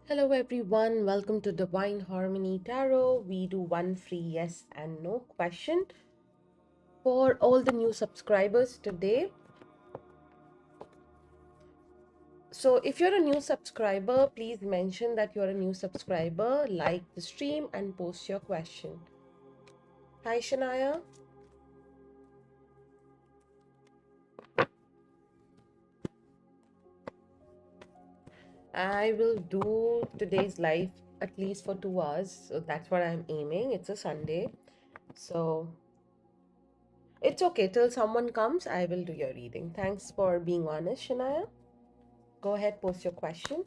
Hello everyone, welcome to Divine Harmony Tarot. We do one free yes and no question for all the new subscribers today. So if you're a new subscriber, please mention that you're a new subscriber, like the stream and post your question. Hi Shania. I will do today's live at least for 2 hours. So that's what I'm aiming. It's a Sunday. So it's okay. Till someone comes, I will do your reading. Thanks for being honest, Shania. Go ahead, post your question.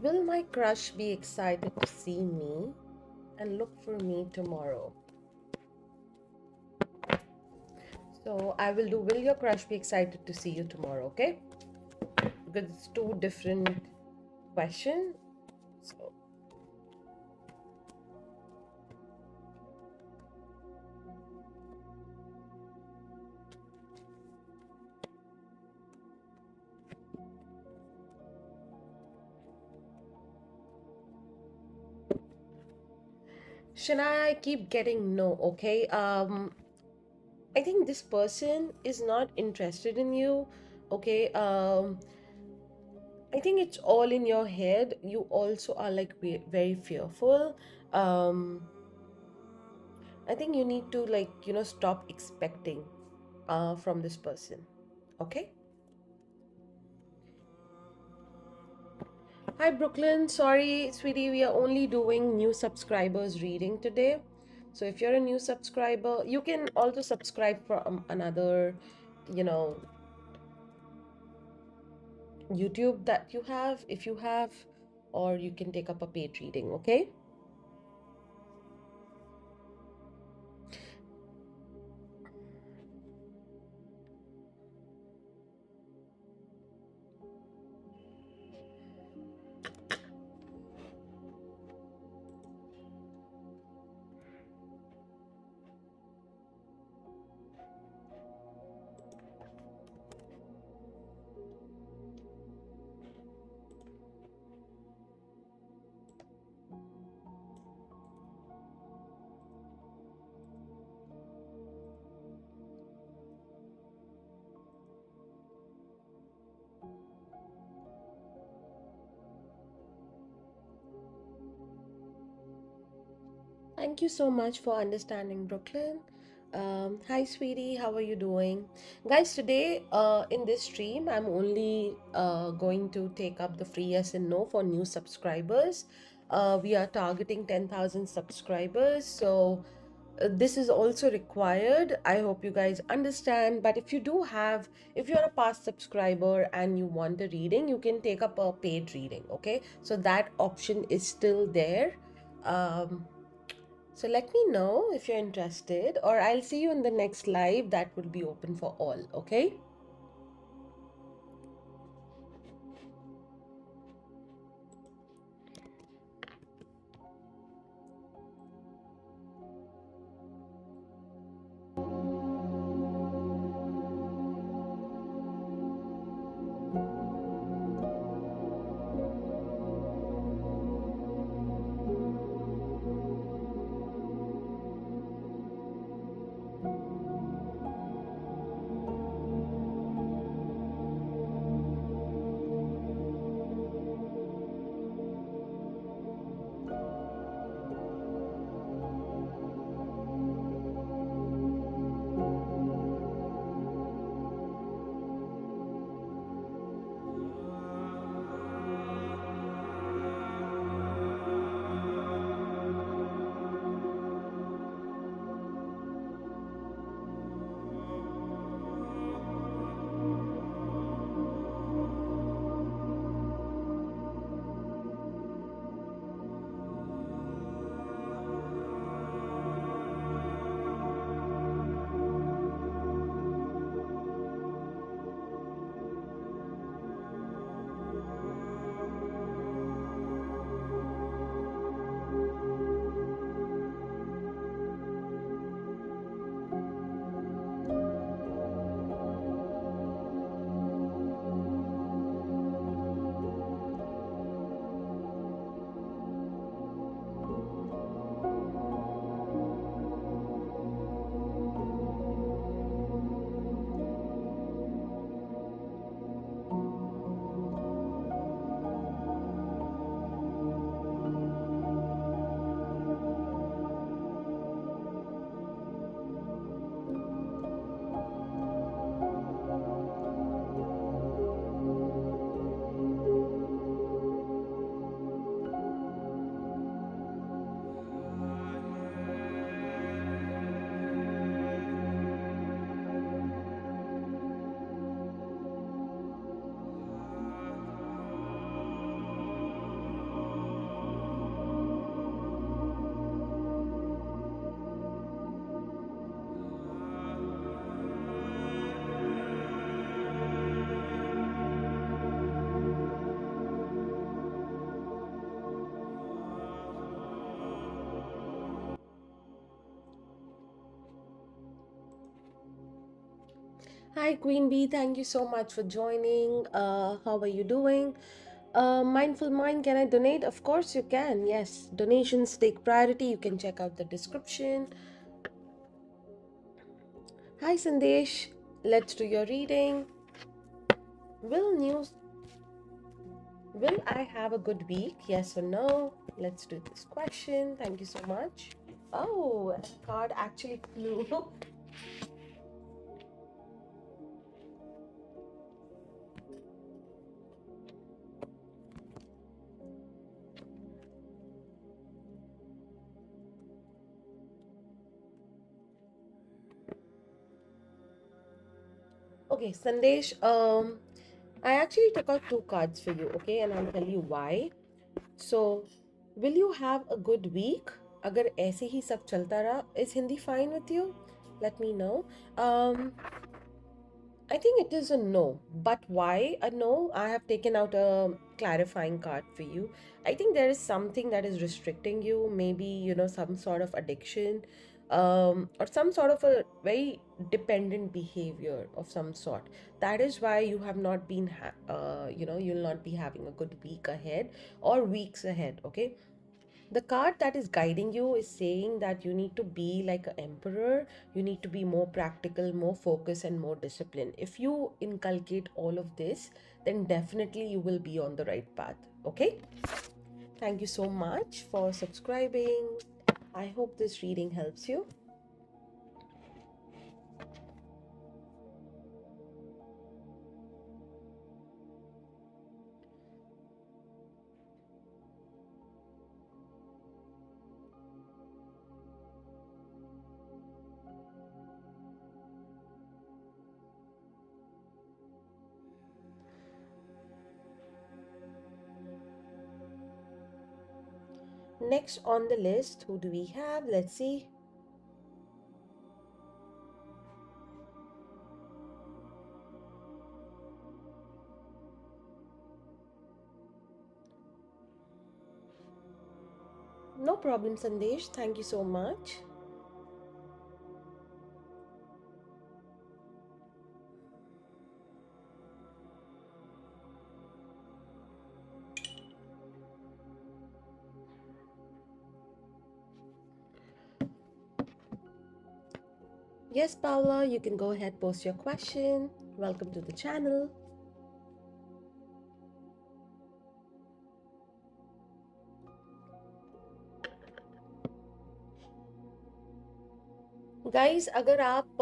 Will my crush be excited to see me and look for me tomorrow? So I will do, will your crush be excited to see you tomorrow, okay? Because it's two different questions. So Shania, I keep getting no, okay? I think this person is not interested in you, okay? I think it's all in your head. You also are like very fearful. Um, I think you need to stop expecting from this person, okay? Hi Brooklyn, sorry sweetie, we are only doing new subscribers reading today. So if you're a new subscriber, you can also subscribe from another, you know, YouTube that you have, if you have, or you can take up a paid reading, okay? Thank you so much for understanding, Brooklyn. Hi, sweetie. How are you doing? Guys, today in this stream, I'm only going to take up the free yes and no for new subscribers. We are targeting 10,000 subscribers. So this is also required. I hope you guys understand. But if if you're a past subscriber and you want a reading, you can take up a paid reading. Okay. So that option is still there. So let me know if you're interested, or I'll see you in the next live that will be open for all, okay? Hi, Queen Bee. Thank you so much for joining. How are you doing? Mindful Mind, can I donate? Of course, you can. Yes, donations take priority. You can check out the description. Hi, Sandesh. Let's do your reading. Will news Will I have a good week? Yes or no? Let's do this question. Thank you so much. Oh, a card actually flew. Okay, Sandesh, I actually took out two cards for you, okay, and I'll tell you why. So, will you have a good week? अगर ऐसे ही सब चलता रहा, is Hindi fine with you? Let me know. Um, I think it is a no. But why a no? I have taken out a clarifying card for you. I think there is something that is restricting you, maybe, some sort of addiction, or some sort of a very dependent behavior of some sort. That is why you have not been, you'll not be having a good week ahead or weeks ahead, okay? The card that is guiding you is saying that you need to be like an emperor. You need to be more practical, more focused, and more disciplined. If you inculcate all of this, then definitely you will be on the right path. Okay? Thank you so much for subscribing. I hope this reading helps you. Next on the list, who do we have? Let's see. No problem, Sandesh. Thank you so much. Yes, Paula, you can go ahead, post your question. Welcome to the channel. Guys अगर आप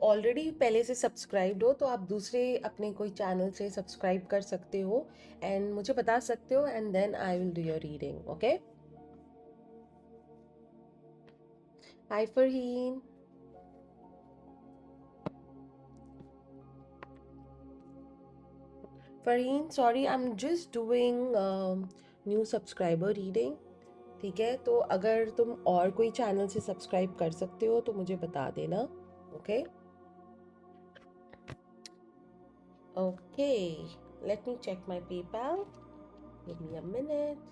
already पहले से subscribed हो तो आप दूसरे अपने कोई चैनल से सब्सक्राइब कर सकते हो एंड मुझे बता सकते हो and then I will do your reading okay hi Farheen Farheen sorry I am just doing new subscriber reading ठीक है तो अगर तुम और कोई चैनल से सब्सक्राइब कर सकते हो तो मुझे बता देना okay okay let me check my PayPal give me a minute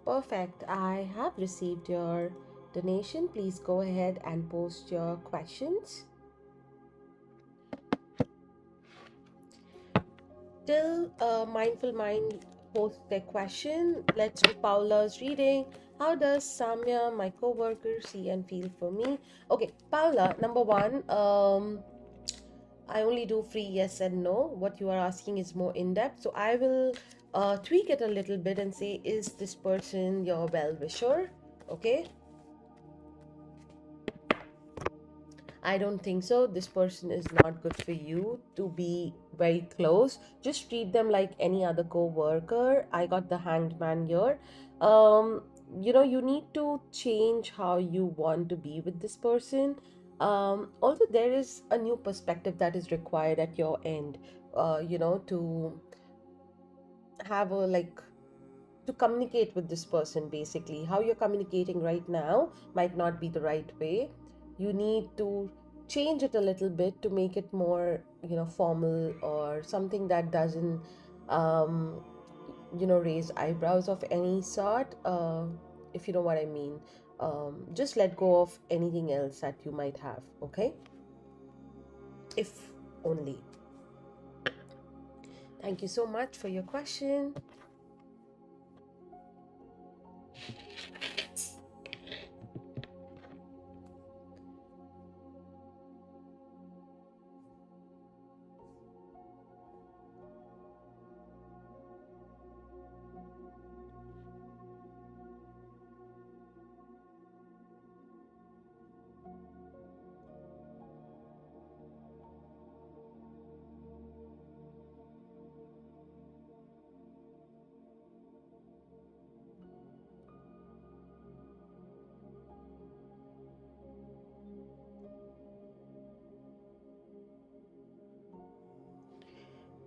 Perfect. I have received your donation. Please go ahead and post your questions. Till Mindful Mind posts their question, let's do Paula's reading. How does Samya, my co-worker, see and feel for me? Okay, Paula, number one, I only do free yes and no. What you are asking is more in-depth. So I will tweak it a little bit and say, is this person your well-wisher? Okay. I don't think so. This person is not good for you to be very close. Just treat them like any other co-worker. I got the hanged man here. You need to change how you want to be with this person. Also, there is a new perspective that is required at your end. To have a like to communicate with this person basically how you're communicating right now might not be the right way you need to change it a little bit to make it more, formal, or something that doesn't, um, raise eyebrows of any sort, if you know what I mean. Just let go of anything else that you might have, okay? If only. Thank you so much for your question.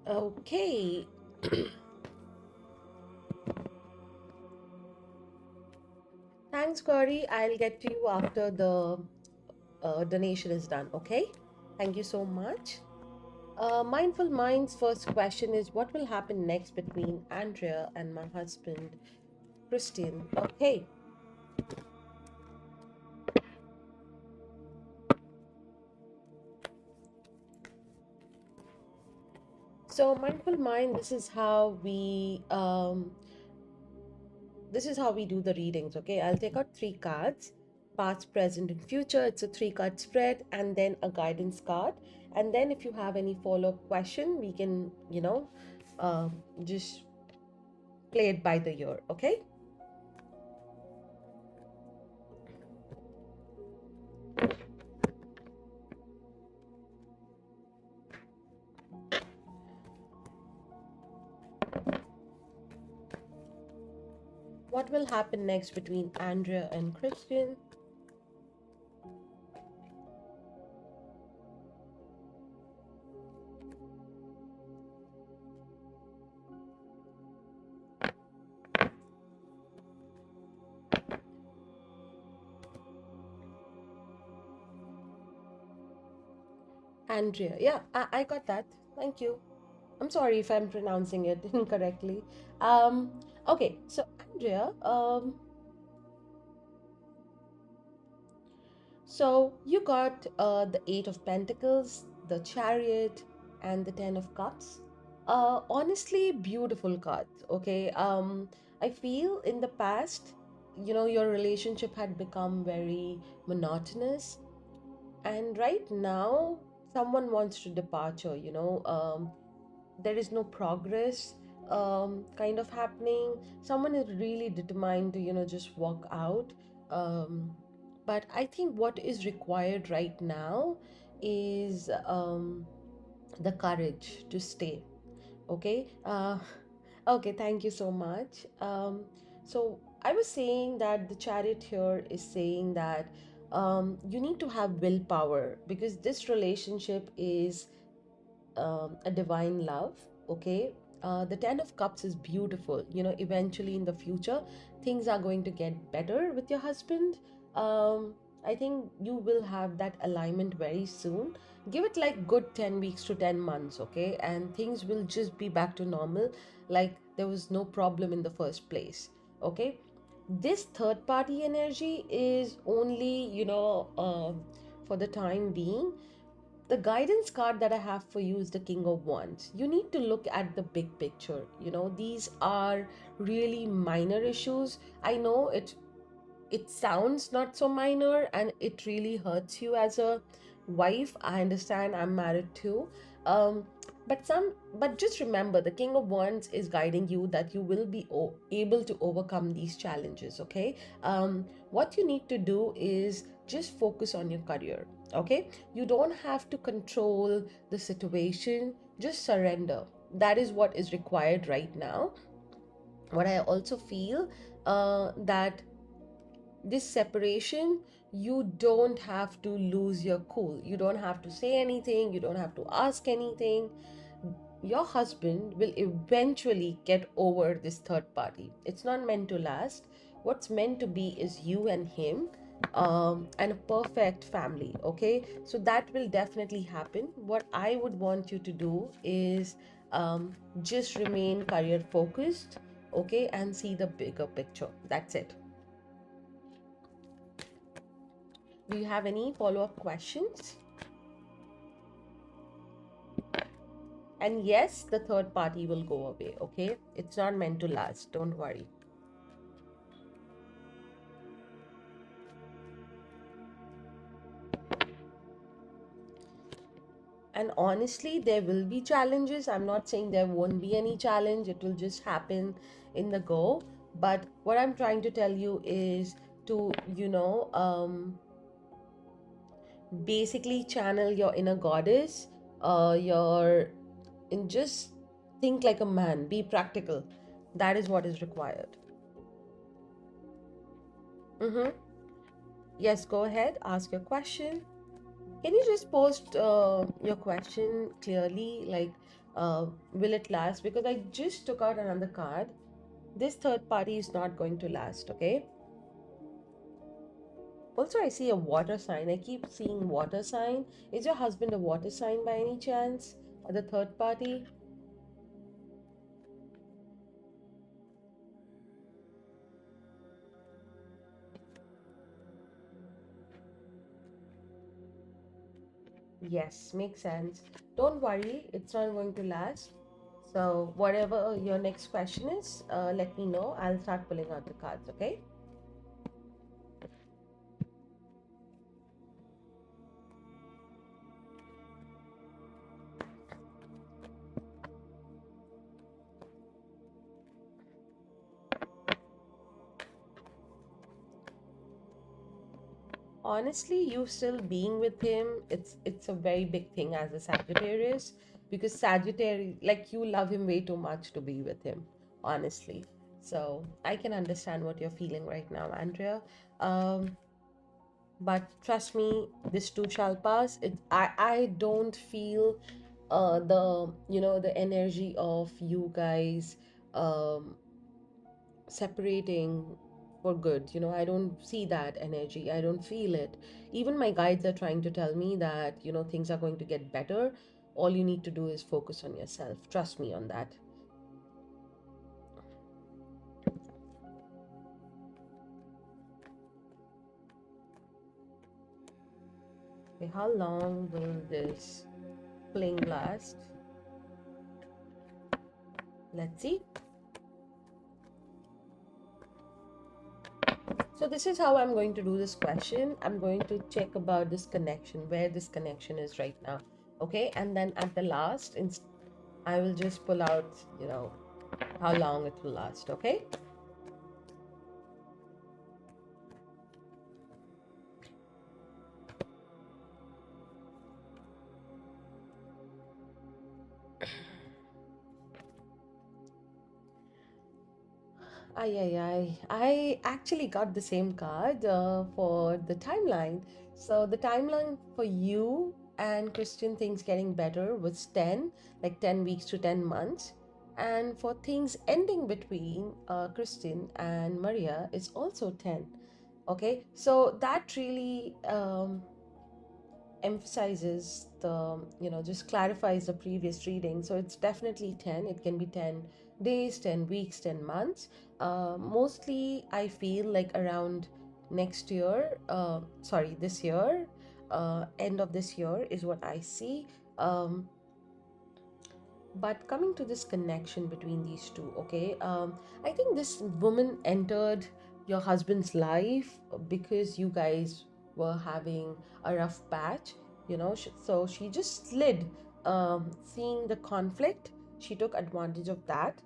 Okay. Thanks, Corey. I'll get to you after the donation is done, okay? Thank you so much. Mindful Mind's first question is, what will happen next between Andrea and my husband, Christian? Okay. So Mindful Mind, this is how we do the readings, okay? I'll take out three cards: past, present, and future. It's a three-card spread, and then a guidance card. And then if you have any follow-up question, we can, just play it by the ear, okay? What will happen next between Andrea and Christian? Andrea. Yeah, I got that. Thank you. I'm sorry if I'm pronouncing it incorrectly. Um, okay, so Andrea, so you got the Eight of Pentacles, the Chariot, and the Ten of Cups. Honestly, beautiful cards. Okay. I feel in the past, your relationship had become very monotonous, and right now, someone wants to departure. There is no progress kind of happening. Someone is really determined to just walk out. Um, but I think what is required right now is the courage to stay. Okay. Okay, thank you so much. So I was saying that the chariot here is saying that you need to have willpower, because this relationship is a divine love. Okay. The Ten of Cups is beautiful. Eventually in the future, things are going to get better with your husband. um, I think you will have that alignment very soon. Give it like good 10 weeks to 10 months, okay, and things will just be back to normal, like there was no problem in the first place. Okay. This third party energy is only, for the time being. The guidance card that I have for you is the King of Wands. You need to look at the big picture. These are really minor issues. I know it sounds not so minor, and it really hurts you as a wife. I understand, I'm married too. um but just remember, the King of Wands is guiding you that you will be able to overcome these challenges, okay? What you need to do is just focus on your career, okay? You don't have to control the situation, just surrender. That is what is required right now. What I also feel, that this separation, you don't have to lose your cool. You don't have to say anything, you don't have to ask anything. Your husband will eventually get over this third party. It's not meant to last. What's meant to be is you and him. and a perfect family. Okay, so that will definitely happen. What I would want you to do is just remain career focused, okay, and see the bigger picture. That's it. Do you have any follow-up questions? And yes, the third party will go away, okay? It's not meant to last, don't worry. And honestly, there will be challenges. I'm not saying there won't be any challenge, it will just happen in the go. But what I'm trying to tell you is to, basically channel your inner goddess, your and just think like a man, be practical. That is what is required. Mm-hmm. Yes, go ahead, ask your question. Can you just post your question clearly? Like, will it last? Because I just took out another card. This third party is not going to last, okay? Also, I see a water sign. I keep seeing water sign. Is your husband a water sign by any chance? Or the third party? Yes, makes sense. Don't worry, it's not going to last. So, whatever your next question is, let me know. I'll start pulling out the cards, okay? Honestly, you still being with him, it's a very big thing as a Sagittarius, because Sagittarius, like, you love him way too much to be with him, honestly. So I can understand what you're feeling right now, Andrea. Um, but trust me, this too shall pass. I don't feel the energy of you guys um separating for good. I don't see that energy, I don't feel it. Even my guides are trying to tell me that things are going to get better. All you need to do is focus on yourself, trust me on that. Okay, how long will this fling last? Let's see. So this is how I'm going to do this question. I'm going to check about this connection, where this connection is right now. Okay, and then at the last I will just pull out how long it will last. Okay. Ay, ay, ay. I actually got the same card for the timeline. So the timeline for you and Christian things getting better was 10, like 10 weeks to 10 months. And for things ending between Christian and Maria is also 10. Okay, so that really emphasizes just clarifies the previous reading. So it's definitely 10. It can be 10 days, 10 weeks, 10 months. Mostly I feel like around next year, sorry, this year, end of this year is what I see. But coming to this connection between these two, okay, I think this woman entered your husband's life because you guys were having a rough patch, so she just slid. Seeing the conflict, she took advantage of that.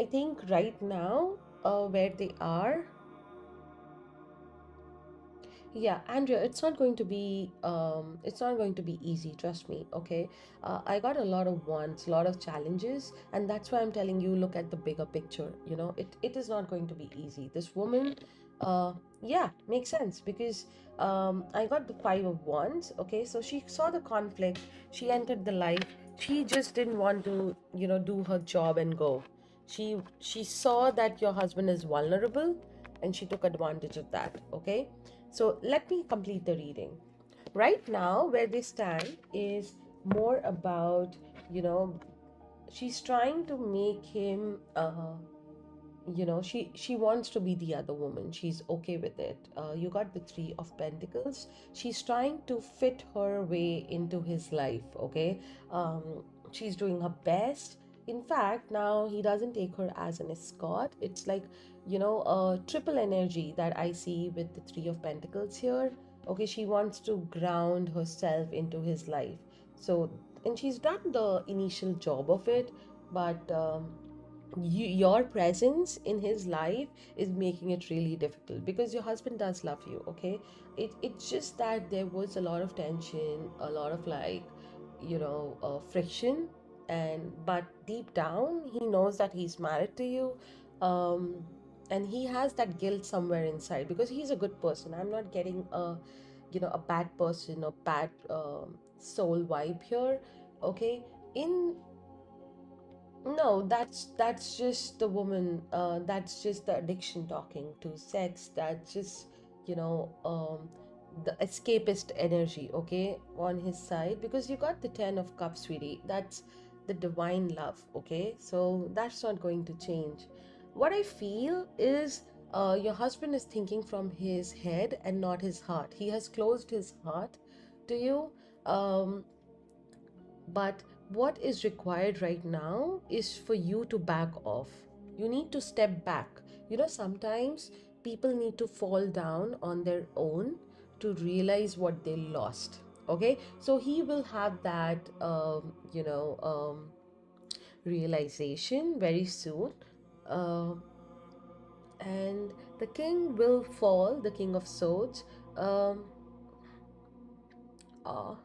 I think right now, where they are. Yeah, Andrea, it's not going to be easy, trust me, okay? I got a lot of wants, a lot of challenges, and that's why I'm telling you, look at the bigger picture. It is not going to be easy. This woman, yeah, makes sense, because I got the Five of Wands, okay? So she saw the conflict, she entered the life, she just didn't want to, do her job and go. She saw that your husband is vulnerable, and she took advantage of that. Okay, so let me complete the reading. Right now, where they stand is more about, you know, she's trying to make him she wants to be the other woman. She's okay with it. You got the three of pentacles. She's trying to fit her way into his life. Okay, um, she's doing her best. In fact, now he doesn't take her as an escort. It's like, a triple energy that I see with the three of pentacles here. Okay, she wants to ground herself into his life. So, and she's done the initial job of it, but your presence in his life is making it really difficult, because your husband does love you. Okay, it's just that there was a lot of tension, a lot of, like, friction, and but deep down he knows that he's married to you. um and he has that guilt somewhere inside, because he's a good person. I'm not getting a bad person or bad soul vibe here. Okay, in no, that's just the woman. That's just the addiction talking to sex. That's just, the escapist energy. Okay, on his side, because you got the 10 of Cups, sweetie. That's the divine love. Okay, so that's not going to change. What I feel is, your husband is thinking from his head and not his heart. He has closed his heart to you. Um, but what is required right now is for you to back off. You need to step back. Sometimes people need to fall down on their own to realize what they lost. Okay, so he will have that, realization very soon. Uh, and the king will fall, the king of swords. Um, ah,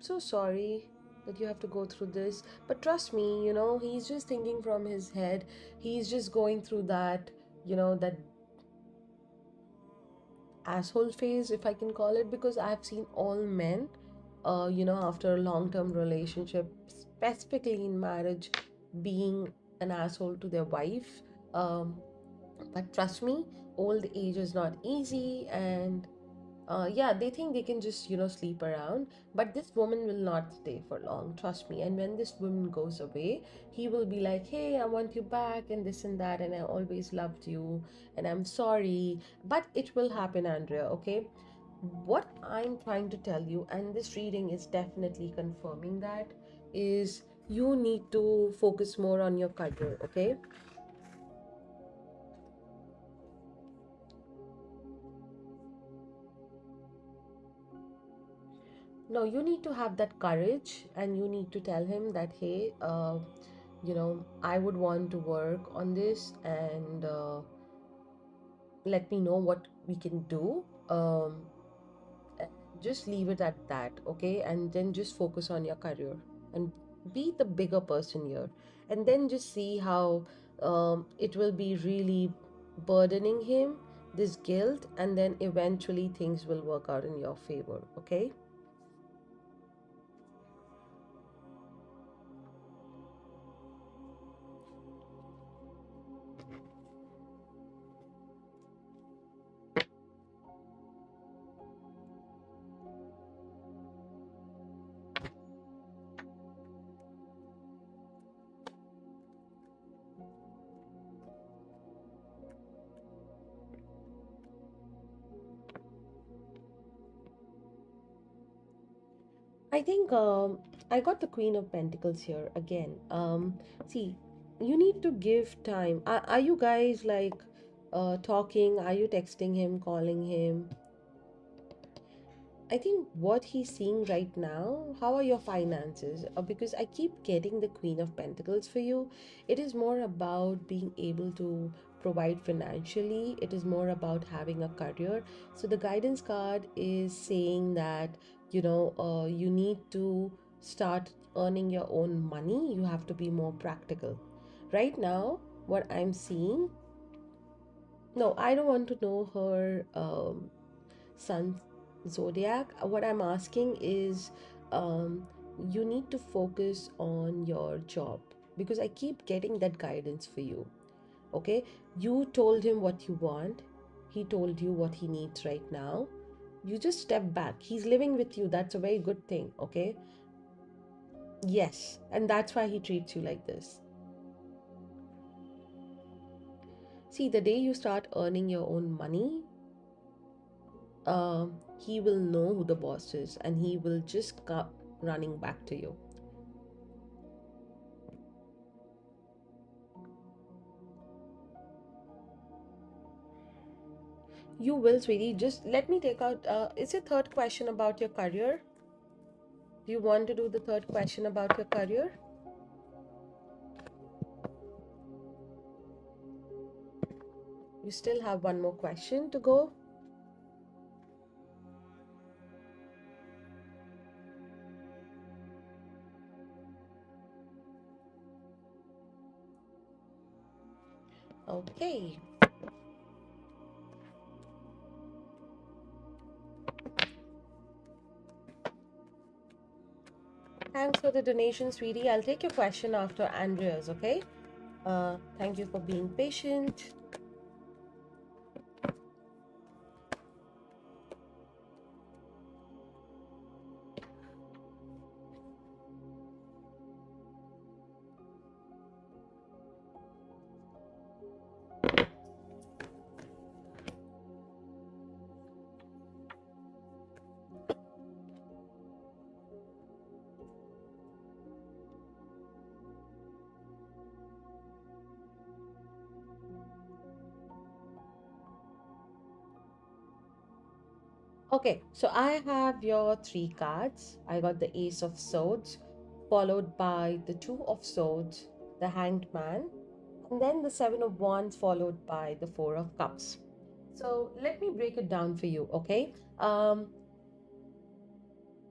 so sorry that you have to go through this, but trust me, he's just thinking from his head. He's just going through that, that asshole phase, if I can call it, because I've seen all men, after a long-term relationship, specifically in marriage, being an asshole to their wife. um, but trust me, old age is not easy, and yeah, they think they can just, sleep around, but this woman will not stay for long, trust me. And when this woman goes away, he will be like, hey, I want you back, and this and that, and I always loved you, and I'm sorry. But it will happen, Andrea. Okay, what I'm trying to tell you, and this reading is definitely confirming that, is you need to focus more on your career. Okay, no, you need to have that courage, and you need to tell him that, hey, I would want to work on this, and let me know what we can do. And just leave it at that. Okay, and then just focus on your career and be the bigger person here, and then just see how it will be really burdening him, this guilt, and then eventually things will work out in your favor. Okay. I think I got the Queen of Pentacles here again. See, you need to give time. Are you guys like talking? Are you texting him, calling him? I think what he's seeing right now, how are your finances? Because I keep getting the Queen of Pentacles for you. It is more about being able to provide financially, it is more about having a career. So the guidance card is saying that, you need to start earning your own money. You have to be more practical. Right now, what I'm seeing, no, I don't want to know her sun zodiac. What I'm asking is, um, you need to focus on your job, because I keep getting that guidance for you. Okay, you told him what you want, he told you what he needs right now. You just step back. He's living with you. That's a very good thing, okay? Yes, and that's why he treats you like this. See, the day you start earning your own money, he will know who the boss is and he will just come running back to you. You will, sweetie. Just let me take out. Is your third question about your career? Do you want to do the third question about your career? You still have one more question to go. Okay. Thanks for the donation, sweetie. I'll take your question after Andrea's, okay? Thank you for being patient. Okay, so I have your three cards. I got the Ace of Swords, followed by the Two of Swords, the Hanged Man, and then the Seven of Wands, followed by the Four of Cups. So let me break it down for you, okay?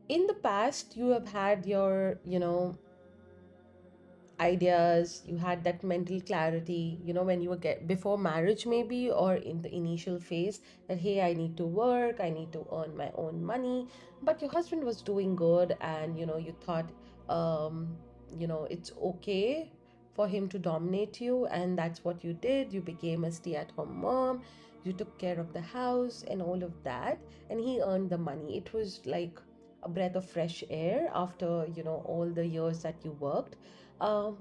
In the past, you have had your, ideas, you had that mental clarity, when you were before marriage maybe, or in the initial phase, that hey, I need to work, I need to earn my own money. But your husband was doing good, and you thought, um it's okay for him to dominate you, and that's what you did. You became a stay-at-home mom, you took care of the house and all of that, and he earned the money. It was like a breath of fresh air after all the years that you worked. um,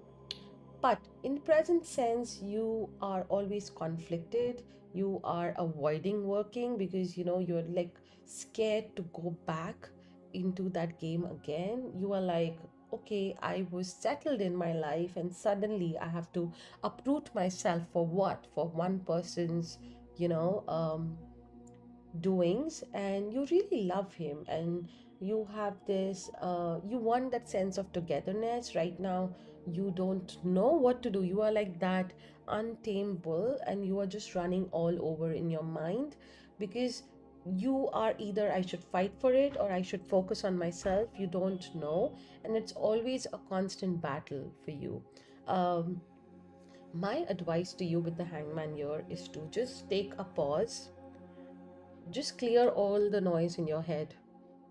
but in present sense, you are always conflicted. You are avoiding working because you're like scared to go back into that game again. You are like, okay, I was settled in my life, and suddenly I have to uproot myself for what? For one person's, you know, um, doings, and you really love him, and you have this you want that sense of togetherness. Right now you don't know what to do. You are like that untamed bull, and you are just running all over in your mind, because you are either I should fight for it or I should focus on myself. You don't know, and it's always a constant battle for you. um, my advice to you with the hangman here is to just take a pause. Just clear all the noise in your head.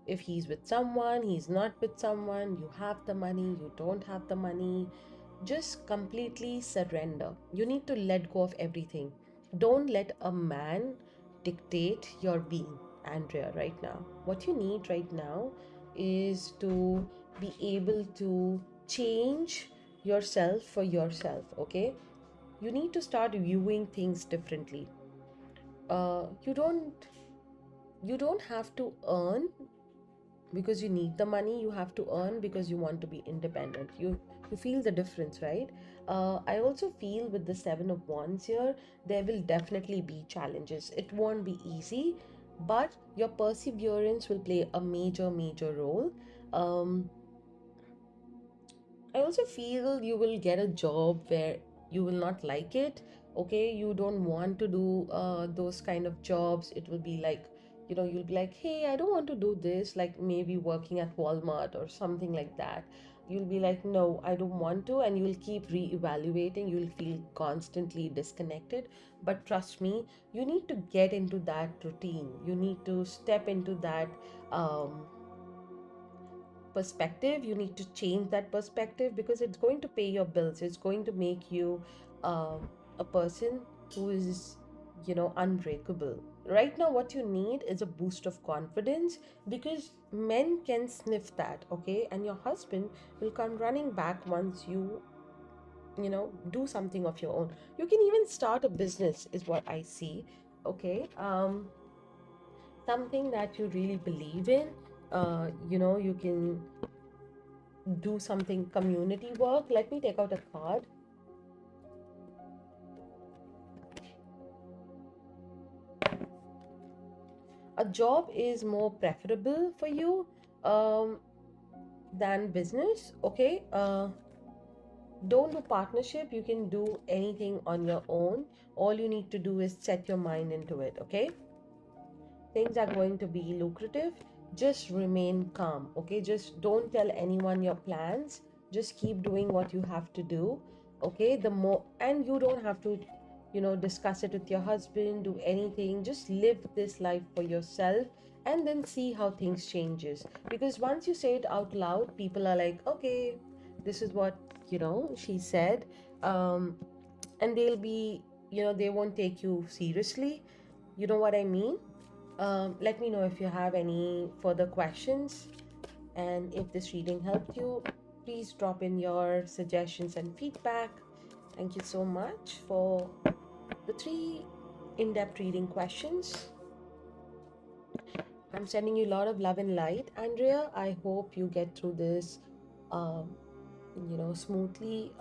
If he's with someone, he's not with someone, you have the money, you don't have the money, just completely surrender. You need to let go of everything. Don't let a man dictate your being, Andrea, right now. What you need right now is to be able to change yourself for yourself, okay? You need to start viewing things differently. You don't have to earn because you need the money. You have to earn because you want to be independent. You feel the difference, right? I also feel with the Seven of Wands here, there will definitely be challenges. It won't be easy, but your perseverance will play a major role. um, I also feel you will get a job where you will not like it. Okay, you don't want to do those kind of jobs. It will be like, you'll be like, hey, I don't want to do this, like maybe working at Walmart or something like that. You'll be like, no, I don't want to, and you will keep re-evaluating. You'll feel constantly disconnected. But trust me, you need to get into that routine. You need to step into that um, perspective. You need to change that perspective because it's going to pay your bills. It's going to make you uh, a person who is unbreakable. Right now, what you need is a boost of confidence, because men can sniff that, okay? And your husband will come running back once you do something of your own. You can even start a business, is what I see, okay? Something that you really believe in. You can do something community work. Let me take out a card. A job is more preferable for you um, than business, okay? Don't do partnership. You can do anything on your own. All you need to do is set your mind into it, okay? Things are going to be lucrative. Just remain calm, okay? Just don't tell anyone your plans. Just keep doing what you have to do, okay? The more, and you don't have to discuss it with your husband, do anything. Just live this life for yourself, and then see how things changes. Because once you say it out loud, people are like, okay, this is what she said. And they'll be, they won't take you seriously. You know what I mean? Let me know if you have any further questions, and if this reading helped you, please drop in your suggestions and feedback. Thank you so much for the 3 in-depth reading questions. I'm sending you a lot of love and light, Andrea. I hope you get through this smoothly.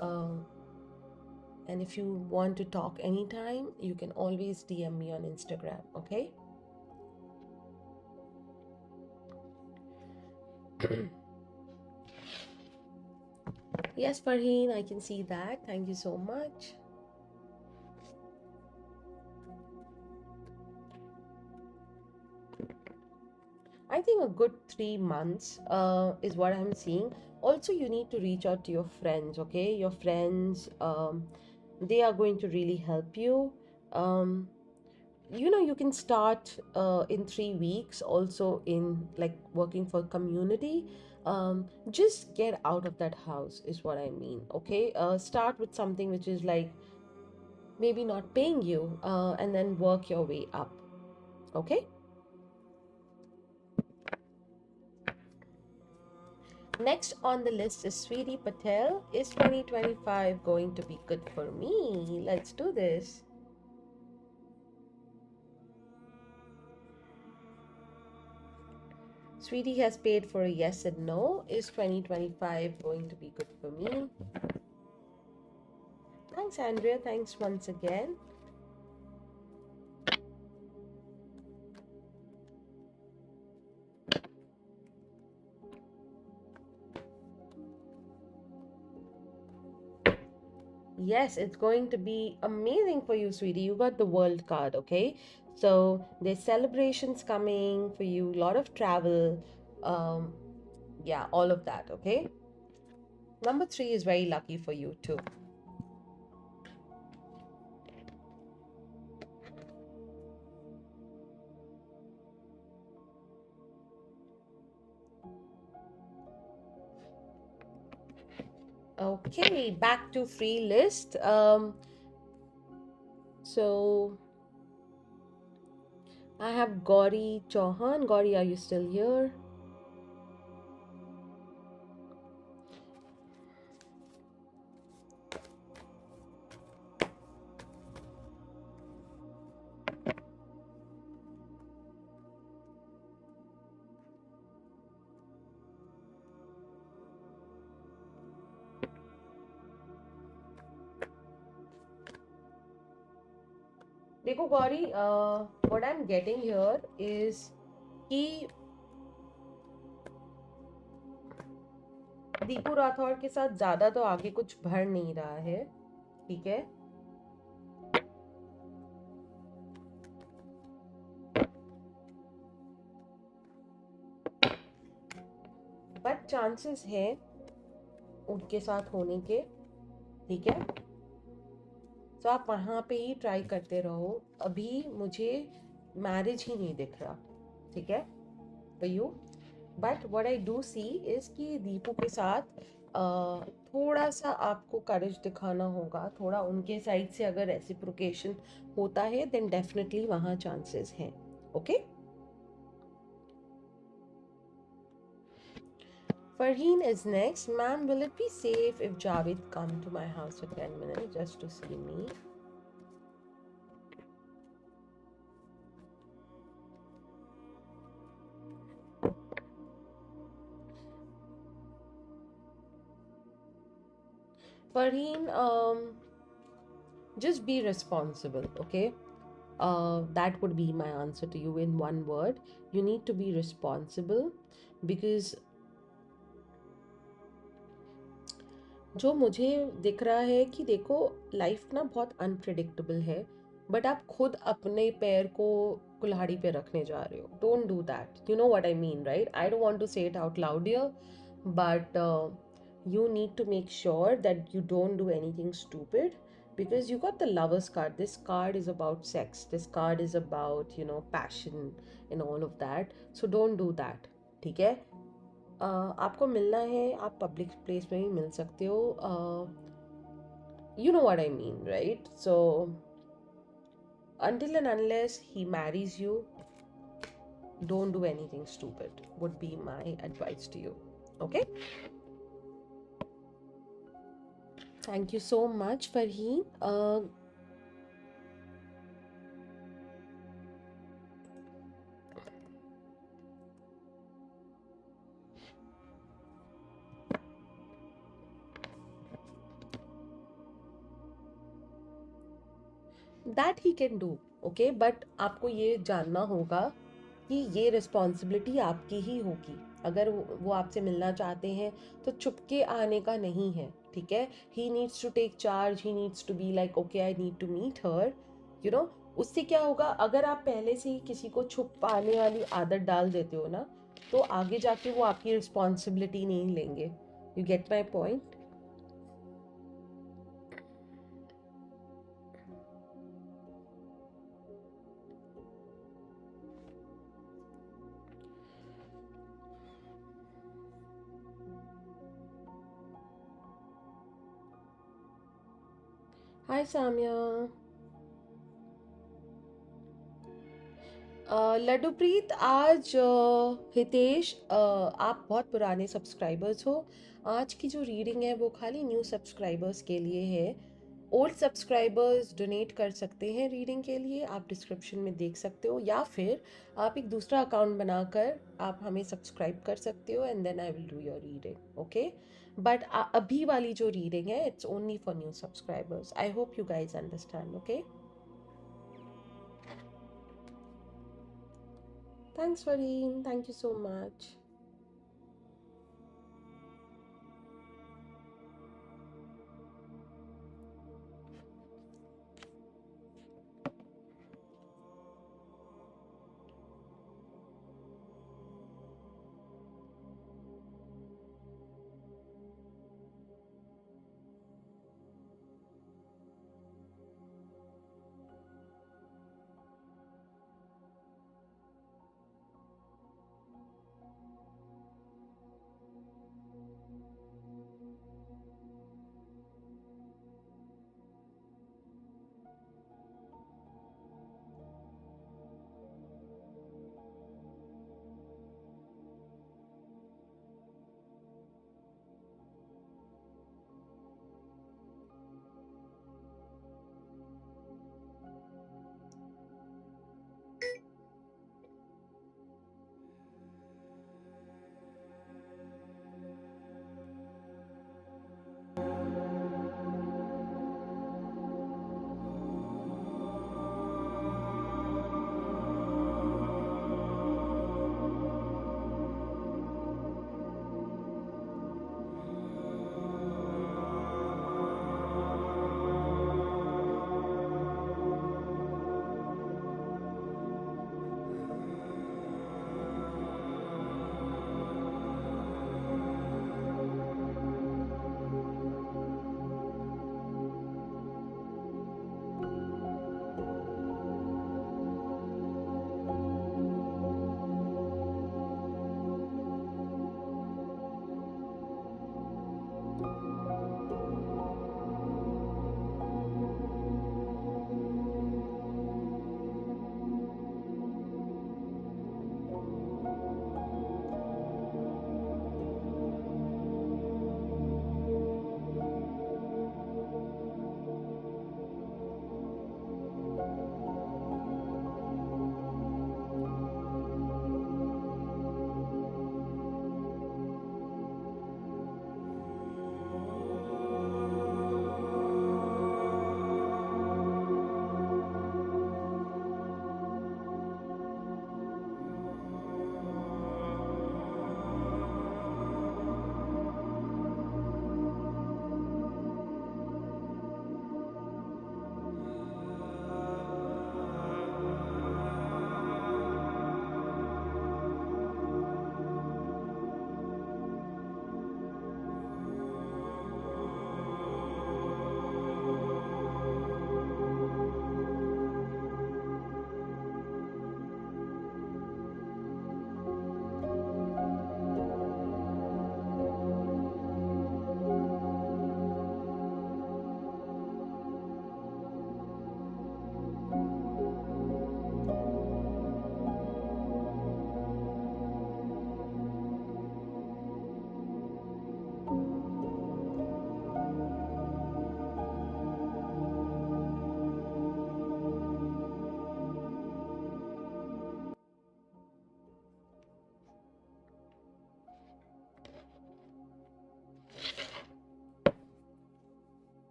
And if you want to talk anytime, you can always DM me on Instagram, okay? Yes, Farheen, I can see that. Thank you so much. I think a good 3 months is what I'm seeing. Also, you need to reach out to your friends, okay? Your friends, they are going to really help you. Um, you can start in 3 weeks, also in like working for community. Just get out of that house, is what I mean, okay? Start with something which is like maybe not paying you, and then work your way up, okay? Next on the list is Sweetie Patel. Is 2025 going to be good for me? Let's do this. Sweetie has paid for a yes and no. Is 2025 going to be good for me? Thanks, Andrea. Thanks once again. Yes, it's going to be amazing for you, sweetie. You got the world card, okay? So there's celebrations coming for you, a lot of travel. Yeah, all of that, okay? Number 3 is very lucky for you too. Okay, back to free list. So I have Gauri Chauhan. Gauri, are you still here? देखो Gauri, what I'm getting here is कि दीपू राठौर के साथ ज्यादा तो आगे कुछ बढ़ नहीं रहा है, ठीक है? बट चांसेस है उनके साथ होने के, ठीक है? तो आप वहाँ पे ही ट्राई करते रहो. अभी मुझे मैरिज ही नहीं दिख रहा, ठीक है, for you. But what I do see is कि दीपू के साथ थोड़ा सा आपको करेज दिखाना होगा, थोड़ा उनके साइड से अगर रेसिप्रोकेशन होता है देन डेफिनेटली वहाँ चांसेस हैं. Okay. Farheen is next. Ma'am, will it be safe if Javed come to my house for 10 minutes just to see me? Farheen, just be responsible, okay? That would be my answer to you in one word. You need to be responsible because जो मुझे दिख रहा है कि देखो life ना बहुत unpredictable है, बट आप खुद अपने पैर को कुल्हाड़ी पे रखने जा रहे हो. Don't do that. You know what I mean, right? I don't want to say it out loud here, but you need to make sure that you don't do anything stupid because you got the lovers card. This card is about sex, this card is about, you know, passion and all of that, so don't do that. ठीक है? आपको मिलना है, आप public place में भी मिल सकते हो. You know what I mean, right? So until and unless he marries you, don't do anything stupid would be my advice to you. Okay. Thank you so much, Farheen. That he can do. Okay, but आपको ये जानना होगा कि ये responsibility आपकी ही होगी. अगर वो आपसे मिलना चाहते हैं तो चुपके आने का नहीं है. ठीक है? He needs to take charge, he needs to be like okay I need to meet her, you know. उससे क्या होगा, अगर आप पहले से ही किसी को छुपाने वाली आदत डाल देते हो ना, तो आगे जाके वो आपकी रिस्पॉन्सिबिलिटी नहीं लेंगे. You get my point? Hi Samya. Laddupreet, आज हितेश, आप बहुत पुराने सब्सक्राइबर्स हो. आज की जो रीडिंग है वो खाली न्यू सब्सक्राइबर्स के लिए है. ओल्ड सब्सक्राइबर्स डोनेट कर सकते हैं रीडिंग के लिए, आप डिस्क्रिप्शन में देख सकते हो, या फिर आप एक दूसरा अकाउंट बनाकर आप हमें सब्सक्राइब कर सकते हो and then I will do your reading. Okay, but अभी वाली जो रीडिंग है it's only for new subscribers. I hope you guys understand. Okay, thanks Fareen, thank you so much.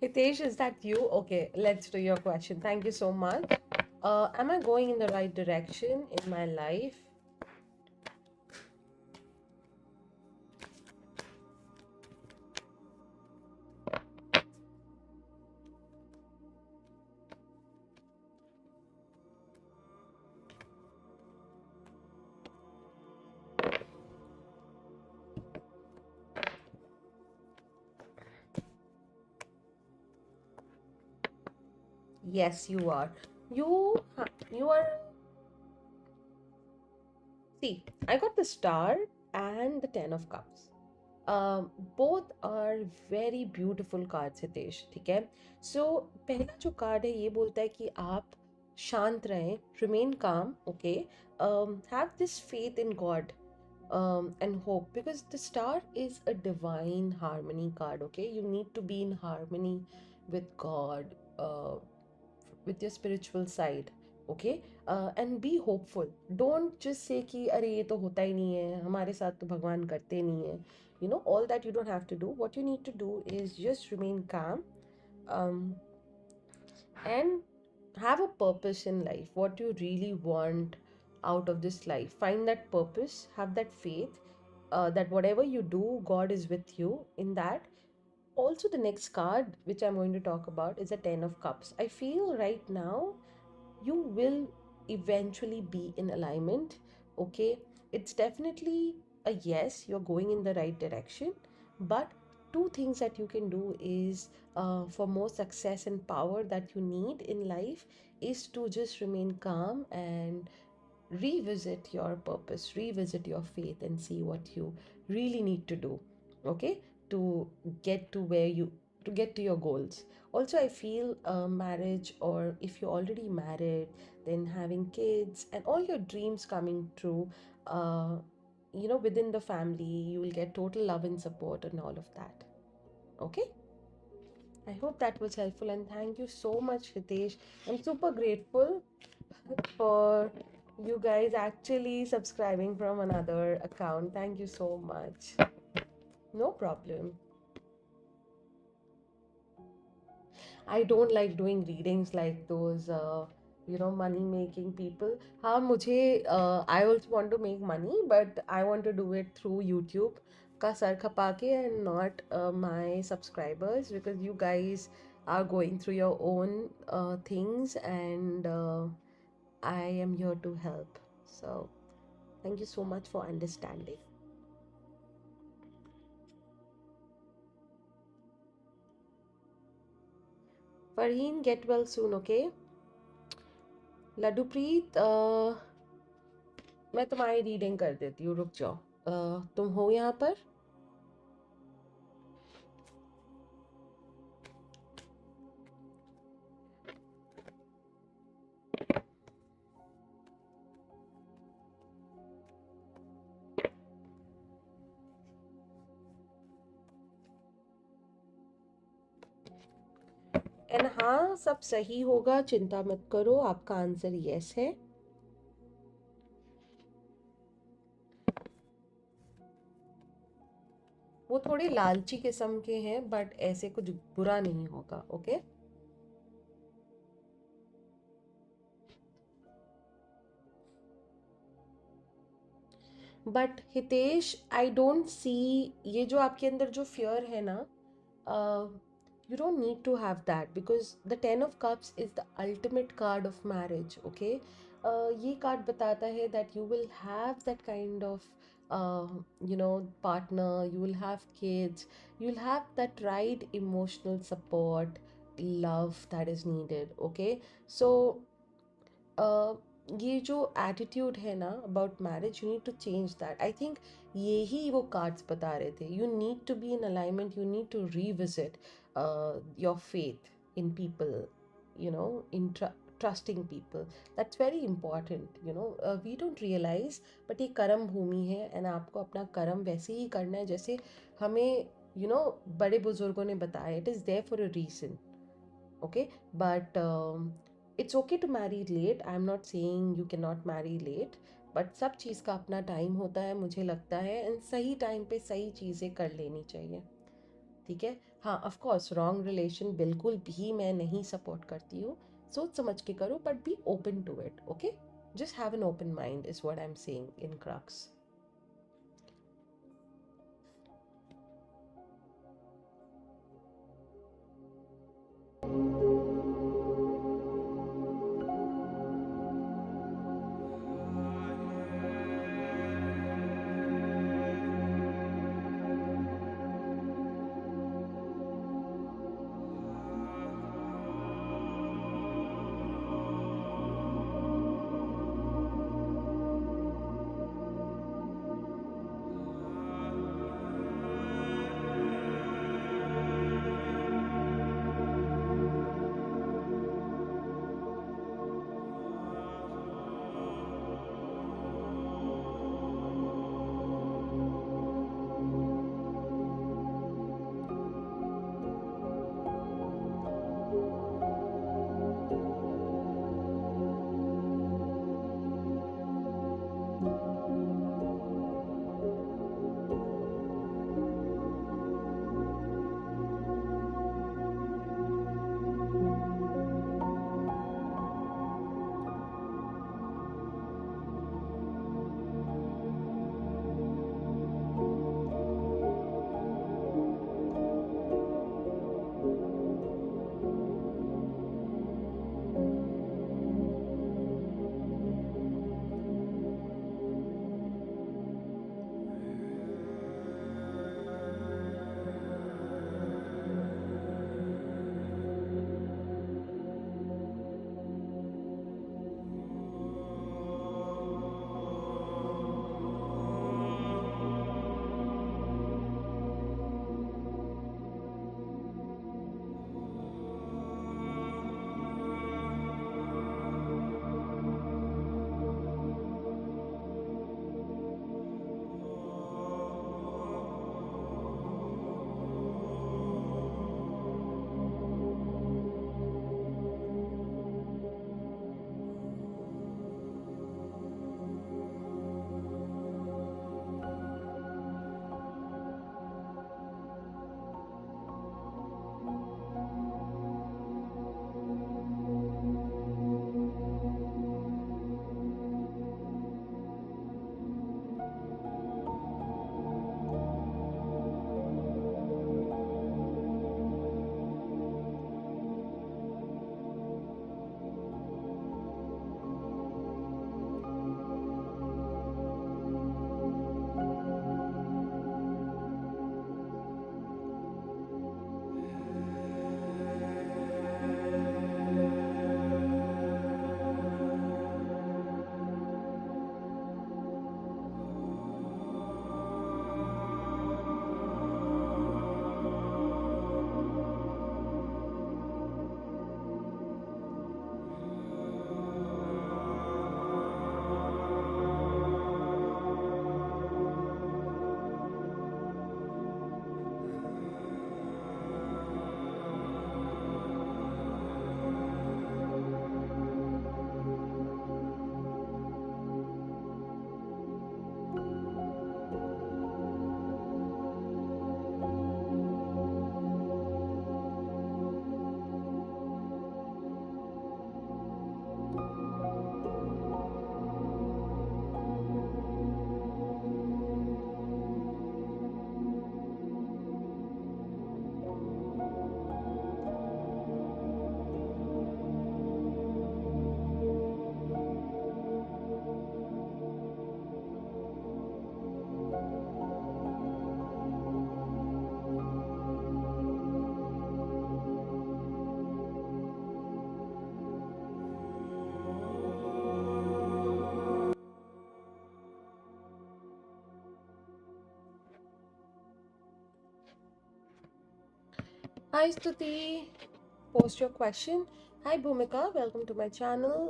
Hitesh, is that you? Okay, let's do your question. Thank you so much. Am I going in the right direction in my life? Yes, you are. You are. See, I got the star and the 10 of cups. Both are very beautiful cards, Hitesh. ठीक है. So पहला जो card है ये बोलता है कि आप शांत रहें, remain calm, okay. Have this faith in God, and hope, because the star is a divine harmony card, okay. You need to be in harmony with God, with your spiritual side, okay. And be hopeful. Don't just say कि अरे ये तो होता ही नहीं है, हमारे साथ तो भगवान करते नहीं है. All that you don't have to do. What you need to do is just remain calm, um, and have a purpose in life. What you really want out of this life, find that purpose, have that faith, that whatever you do, God is with you in that. Also, the next card which I'm going to talk about is a 10 of cups. I feel right now you will eventually be in alignment, okay. It's definitely a yes, you're going in the right direction, but two things that you can do is, for more success and power that you need in life, is to just remain calm and revisit your purpose, revisit your faith, and see what you really need to do, okay, to get to where you to get to your goals. Also, I feel marriage, or if you're already married, then having kids and all your dreams coming true, uh, within the family, you will get total love and support and all of that, okay. I hope that was helpful, and thank you so much, Hitesh. I'm super grateful for you guys actually subscribing from another account. Thank you so much. No problem. I don't like doing readings like those, money making people. हाँ मुझे, I also want to make money, but I want to do it through YouTube का sir खपा के, and not my subscribers, because you guys are going through your own things, and I am here to help. So thank you so much for understanding. Farheen, get well soon, okay? लड्डूप्रीत, मैं तुम्हारी reading कर देती हूँ, रुक जाओ. तुम हो यहाँ पर? एंड हाँ, सब सही होगा, चिंता मत करो, आपका आंसर यस है. वो थोड़े लालची किस्म के हैं, बट ऐसे कुछ बुरा नहीं होगा, okay. But Hitesh, I don't see, ये जो आपके अंदर जो फियर है ना, you don't need to have that, because the 10 of cups is the ultimate card of marriage, okay. ये कार्ड बताता है that you will have that kind of partner, you will have kids, you will have that right emotional support, love that is needed, okay. So uh, ये जो attitude है ना about marriage, you need to change that. I think यही वो cards बता रहे थे. You need to be in alignment, you need to revisit your faith in people, in trusting people. That's very important, we don't realize, but ये कर्म भूमि है, and आपको अपना कर्म वैसे ही करना है जैसे हमें बड़े बुजुर्गों ने बताया. It is there for a reason, okay. But it's okay to marry late. I'm not saying you cannot marry late, but सब चीज़ का अपना टाइम होता है, मुझे लगता है, एंड सही टाइम पे सही चीज़ें कर लेनी चाहिए, ठीक है। हाँ, ऑफ कोर्स रॉन्ग रिलेशन बिल्कुल भी मैं नहीं सपोर्ट करती हूँ, सोच समझ के करो, but be open to it, okay. Just have an open mind is what I am saying in crux. Hi Stuti, post your question. Hi Bhumika, welcome to my channel.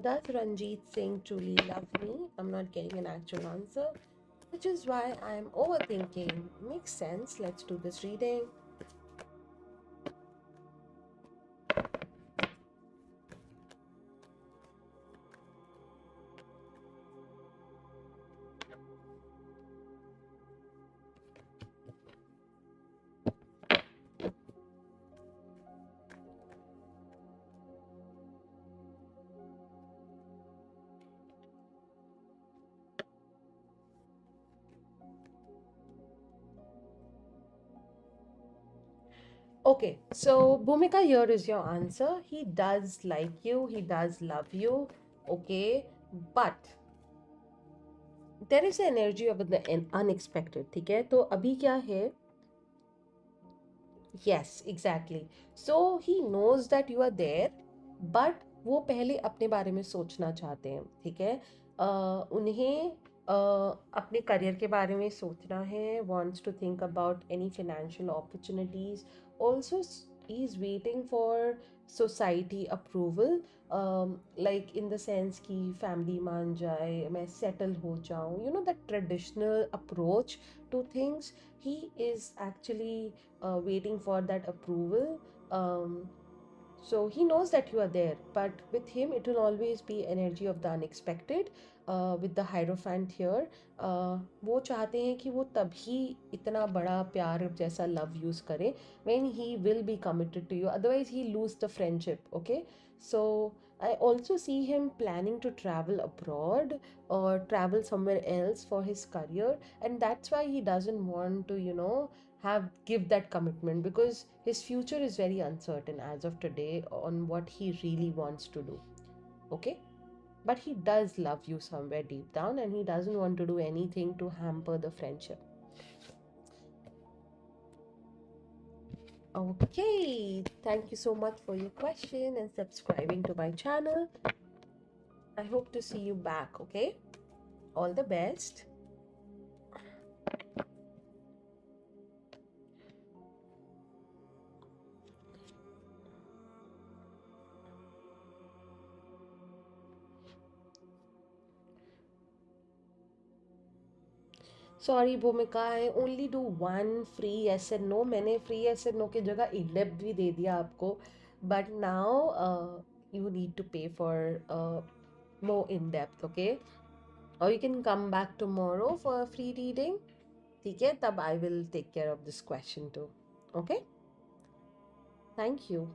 Does Ranjit Singh truly love me? I'm not getting an actual answer, which is why I'm overthinking. Makes sense. Let's do this reading. Okay, so Bhumika, here is your answer. He does like you, he does love you, okay, but there is an energy of the unexpected, ठीक है? तो अभी क्या है? Yes, exactly. So he knows that you are there, but वो पहले अपने बारे में सोचना चाहते हैं, ठीक है? उन्हें अपने करियर के बारे में सोचना है, wants to think about any financial opportunities. Also, he is waiting for society approval, like in the sense कि family मान जाए, मैं settle हो जाऊँ, you know, that traditional approach to things. He is actually waiting for that approval. So he knows that you are there, but with him it will always be energy of the unexpected. With the hierophant here, वो चाहते हैं कि वो तभी इतना बड़ा प्यार जैसा love use करे when he will be committed to you, otherwise he lose the friendship. Okay, so I also see him planning to travel abroad or travel somewhere else for his career, and that's why he doesn't want to, have give that commitment, because his future is very uncertain as of today on what he really wants to do. Okay, but he does love you somewhere deep down, and he doesn't want to do anything to hamper the friendship. Okay, thank you so much for your question and subscribing to my channel. I hope to see you back. Okay, all the best. Sorry Bhumika, I only do one free S and no. मैंने free S and no की जगह in depth भी दे दिया आपको, but now you need to pay for more in depth. Okay, or you can come back tomorrow for a free reading. ठीक है, तब I will take care of this question too. Okay, thank you.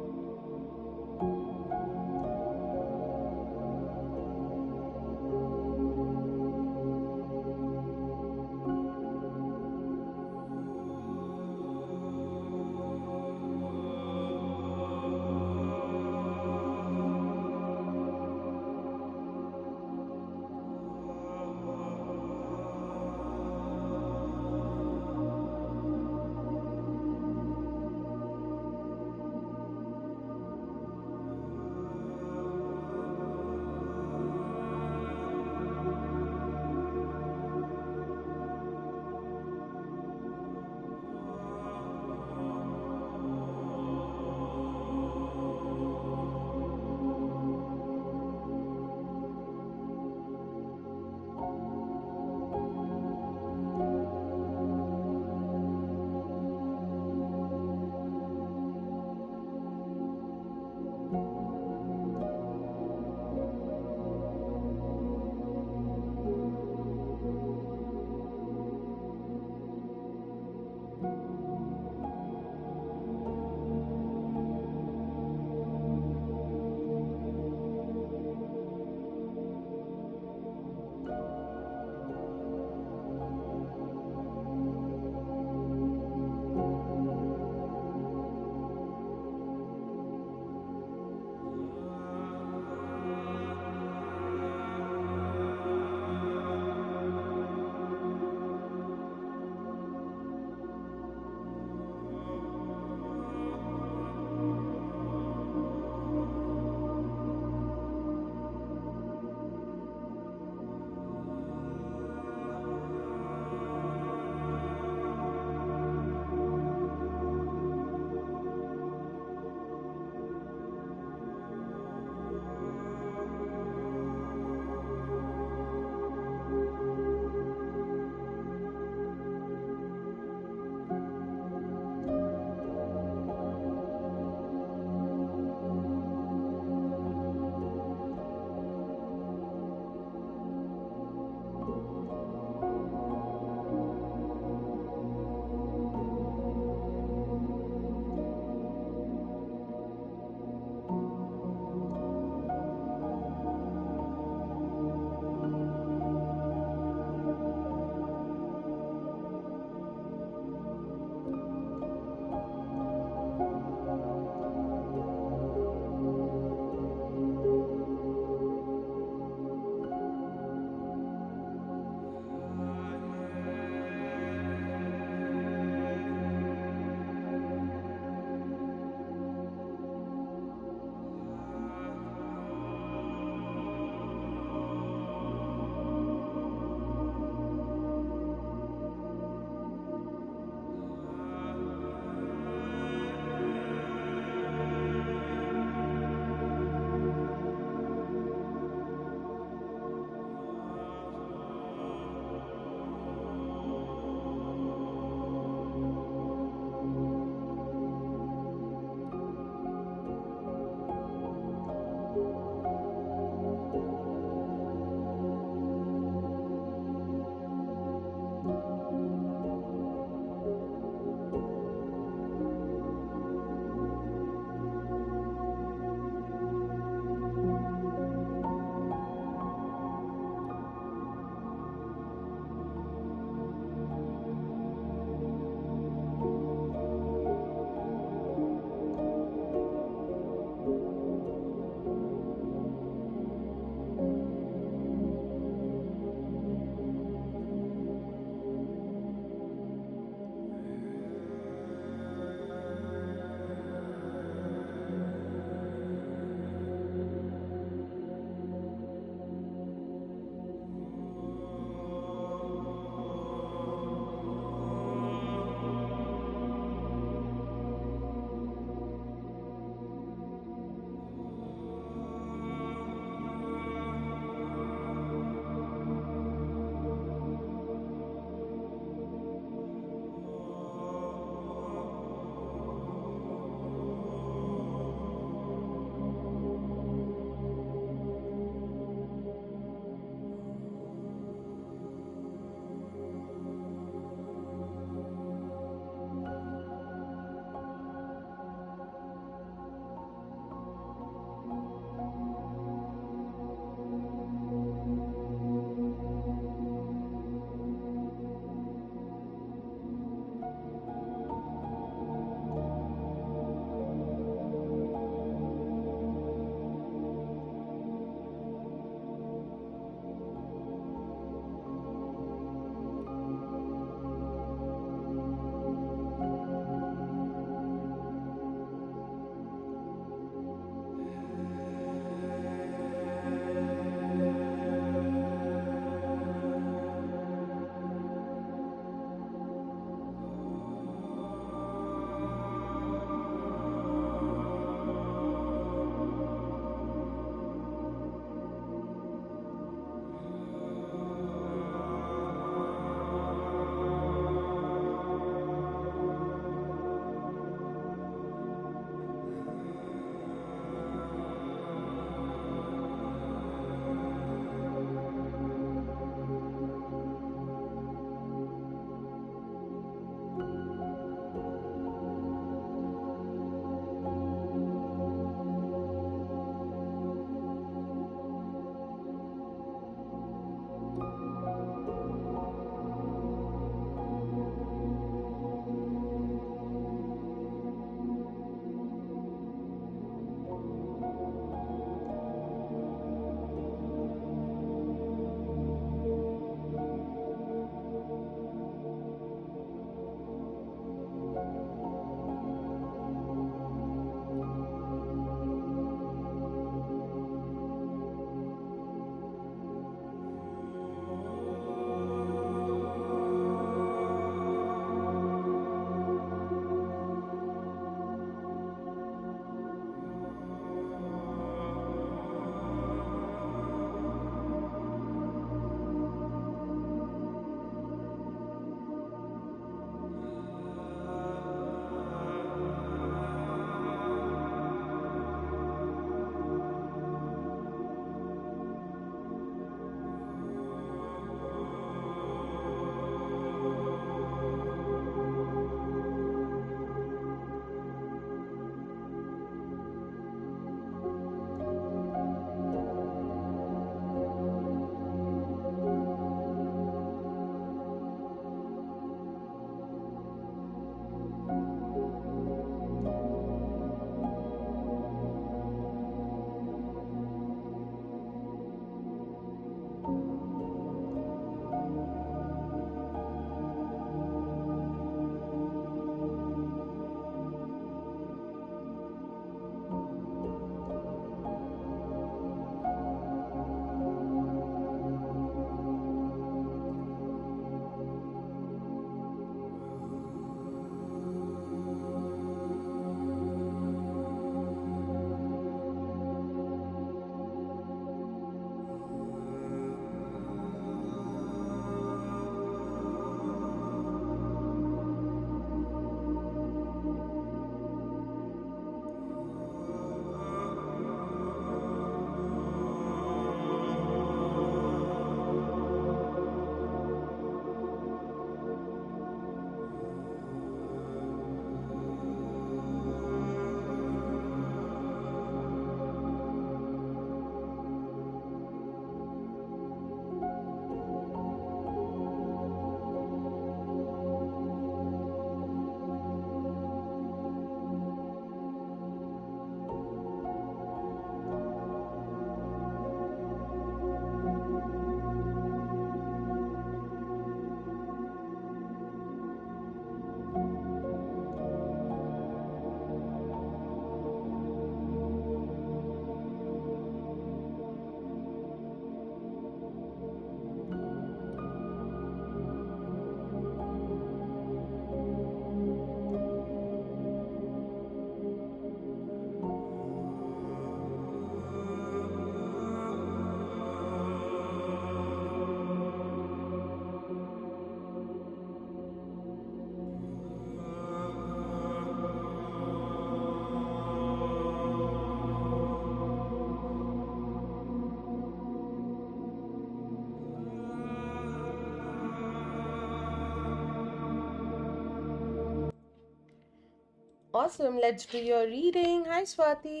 Awesome. Let's do your reading. Hi, Swati.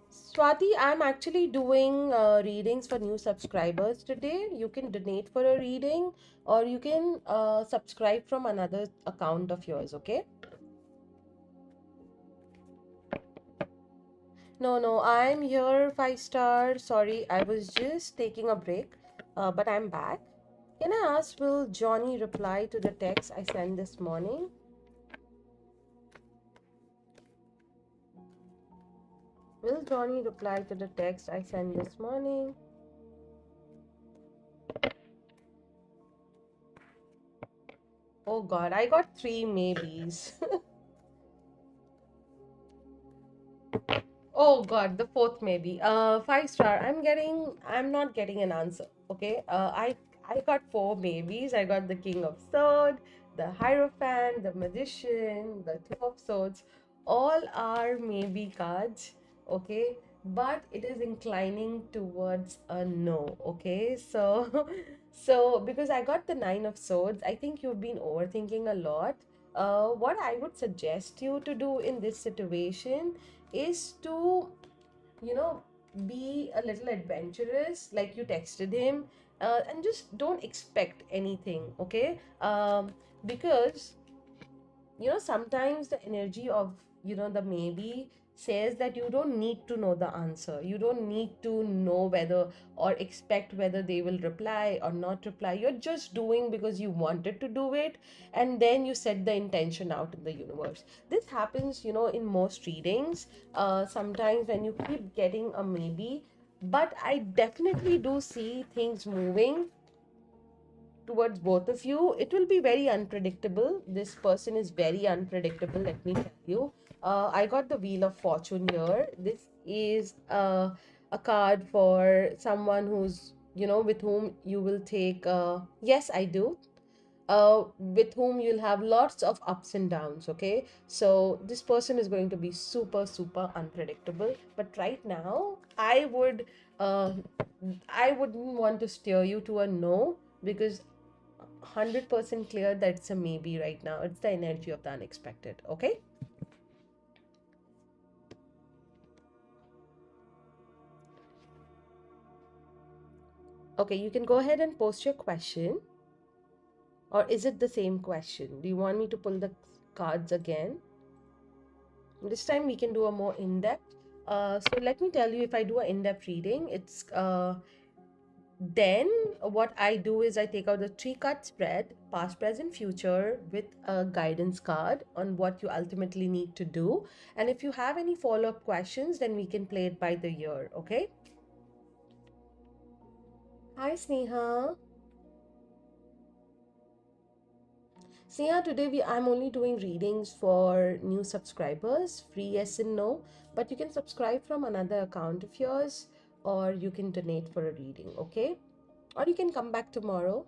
Swati, I'm actually doing readings for new subscribers today. You can donate for a reading or you can subscribe from another account of yours, okay? No, no, I'm here, 5 star. Sorry, I was just taking a break, but I'm back. Can I ask, will Johnny reply to the text I sent this morning? Will Johnny reply to the text I sent this morning? Oh God, I got three maybes. Oh God, the fourth maybe. 5 star. I'm not getting an answer. Okay. I got four maybes. I got the King of Swords, the Hierophant, the Magician, the Two of Swords. All are maybe cards. Okay. But it is inclining towards a no. Okay. So, so because I got the Nine of Swords, I think you've been overthinking a lot. What I would suggest you to do in this situation is to, you know, be a little adventurous, like you texted him, and just don't expect anything, okay? Because sometimes the energy of the maybe says that you don't need to know the answer, you don't need to know whether or expect whether they will reply or not reply. You're just doing because you wanted to do it, and then you set the intention out in the universe. This happens in most readings, sometimes when you keep getting a maybe. But I definitely do see things moving towards both of you. It will be very unpredictable. This person is very unpredictable, let me tell you. I got the Wheel of Fortune here. This is a card for someone who's, with whom you will take, yes, I do. With whom you'll have lots of ups and downs, okay? So this person is going to be super, super unpredictable. But right now, uh, I wouldn't want to steer you to a no, because 100% clear that it's a maybe right now. It's the energy of the unexpected, okay? Okay, you can go ahead and post your question. Or is it the same question? Do you want me to pull the cards again? This time we can do a more in-depth. So let me tell you, if I do an in-depth reading, it's then what I do is I take out the three-card spread, past, present, future, with a guidance card on what you ultimately need to do. And if you have any follow-up questions, then we can play it by the ear, okay? Hi, Sneha. Sneha, today I'm only doing readings for new subscribers, free yes and no. But you can subscribe from another account of yours, or you can donate for a reading, okay? Or you can come back tomorrow.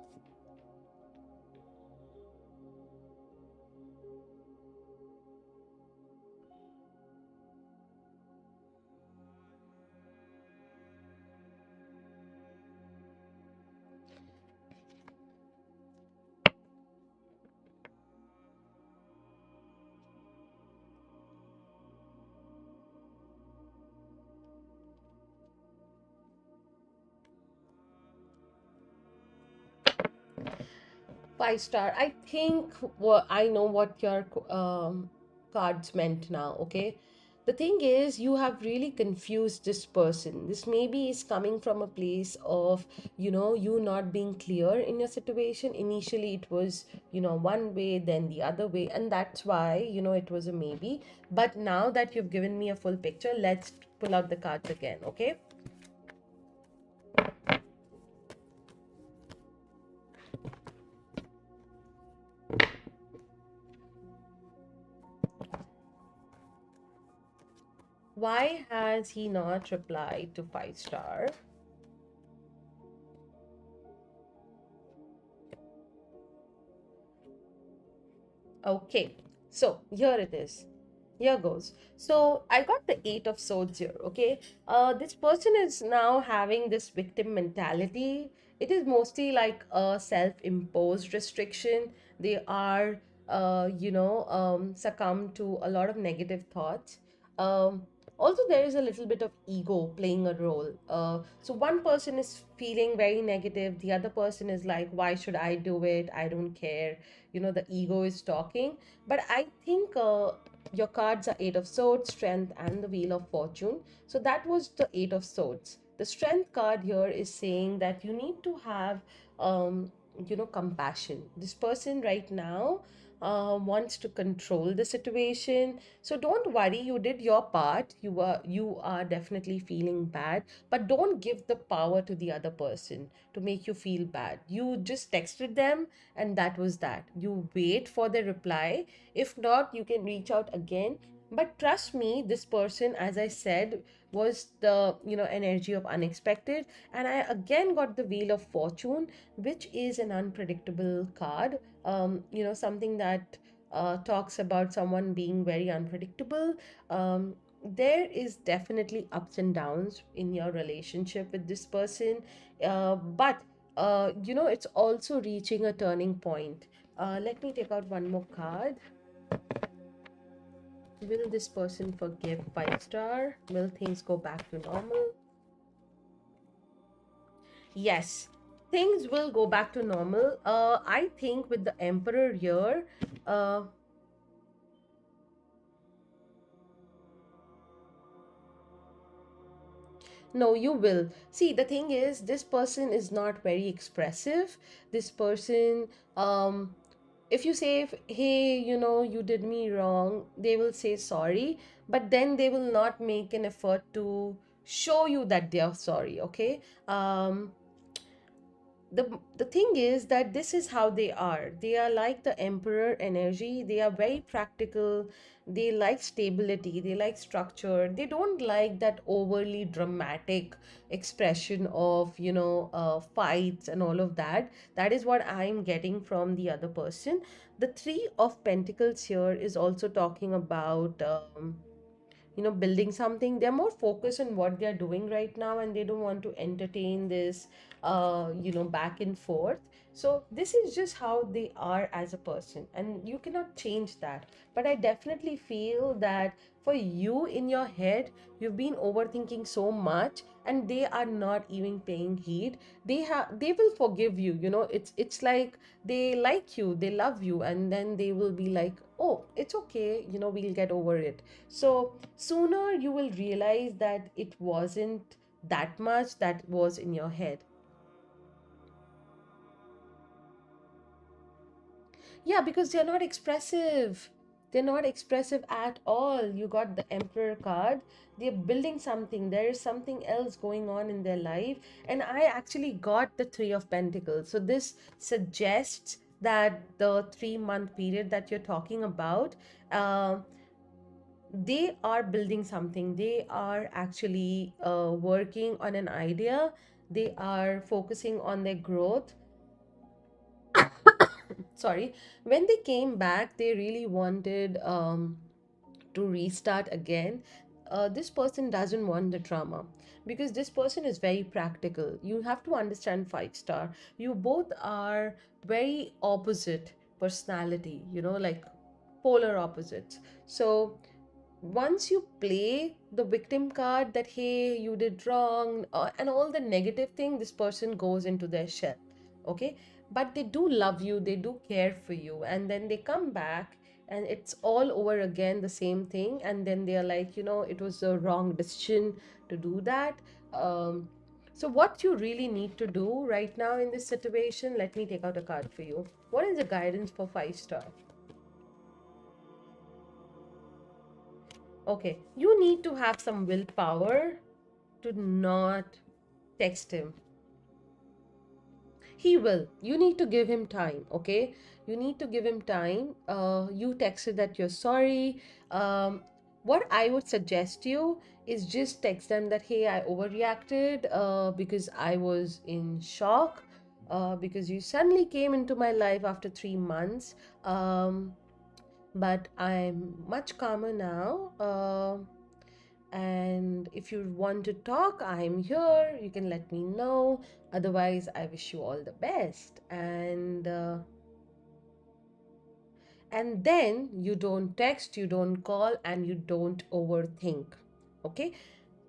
5 star. I think I know what your cards meant now. Okay. The thing is, you have really confused this person. This maybe is coming from a place of, you not being clear in your situation. Initially, it was, one way, then the other way. And that's why, it was a maybe. But now that you've given me a full picture, let's pull out the cards again. Okay. Why has he not replied to 5 star? Okay, so here it is. Here goes. So I got the Eight of Swords here. Okay, this person is now having this victim mentality. It is mostly like a self-imposed restriction. They are succumb to a lot of negative thoughts. Um, Also, there is a little bit of ego playing a role. So one person is feeling very negative, the other person is like, why should I do it? I don't care. The ego is talking. But I think your cards are Eight of Swords, Strength, and the Wheel of Fortune. So that was the Eight of Swords. The Strength card here is saying that you need to have, compassion. This person right now wants to control the situation. So don't worry, you did your part. You are definitely feeling bad, but don't give the power to the other person to make you feel bad. You just texted them, and that was that. You wait for the reply. If not, you can reach out again. But trust me, this person, as I said, was the energy of unexpected. And I again got the Wheel of Fortune, which is an unpredictable card. Something that talks about someone being very unpredictable. There is definitely ups and downs in your relationship with this person, but it's also reaching a turning point. Let me take out one more card. Will this person forgive? 5 star. Will things go back to normal? Yes, things will go back to normal. I think with the Emperor here, uh, no, you will. See, the thing is, this person is not very expressive. This person, if you say, hey, you did me wrong, they will say sorry, but then they will not make an effort to show you that they are sorry, okay? The thing is that this is how they are like the emperor energy. They are very practical. They like stability, they like structure. They don't like that overly dramatic expression of fights and all of that. That is what I'm getting from the other person. The Three of Pentacles here is also talking about building something. They're more focused on what they're doing right now, and they don't want to entertain this back and forth. So this is just how they are as a person, and you cannot change that. But I definitely feel that for you, in your head, you've been overthinking so much, and they are not even paying heed. They will forgive you. It's like they like you, they love you, and then they will be like, oh, it's okay, we'll get over it. So sooner you will realize that it wasn't that much that was in your head. Yeah, because they're not expressive. They're not expressive at all. You got the Emperor card. They're building something. There is something else going on in their life. And I actually got the Three of Pentacles. So this suggests that the 3 month period that you're talking about, uh, they are building something. They are actually working on an idea. They are focusing on their growth. Sorry. When they came back, they really wanted to restart again. This person doesn't want the drama, because this person is very practical. You have to understand 5 star. You both are very opposite personality, like polar opposites. So once you play the victim card, that hey, you did wrong, and all the negative thing, this person goes into their shell. Okay, but they do love you, they do care for you, and then they come back, and it's all over again, the same thing. And then they are like, it was a wrong decision to do that. So what you really need to do right now in this situation, let me take out a card for you. What is the guidance for 5 star? Okay, you need to have some willpower to not text him. He will. You need to give him time, okay? You need to give him time. You texted that you're sorry. What I would suggest you is just text them that, hey, I overreacted because I was in shock, because you suddenly came into my life after 3 months. But I'm much calmer now. And if you want to talk, I'm here. You can let me know. Otherwise, I wish you all the best. And then you don't text, you don't call, and you don't overthink. Okay,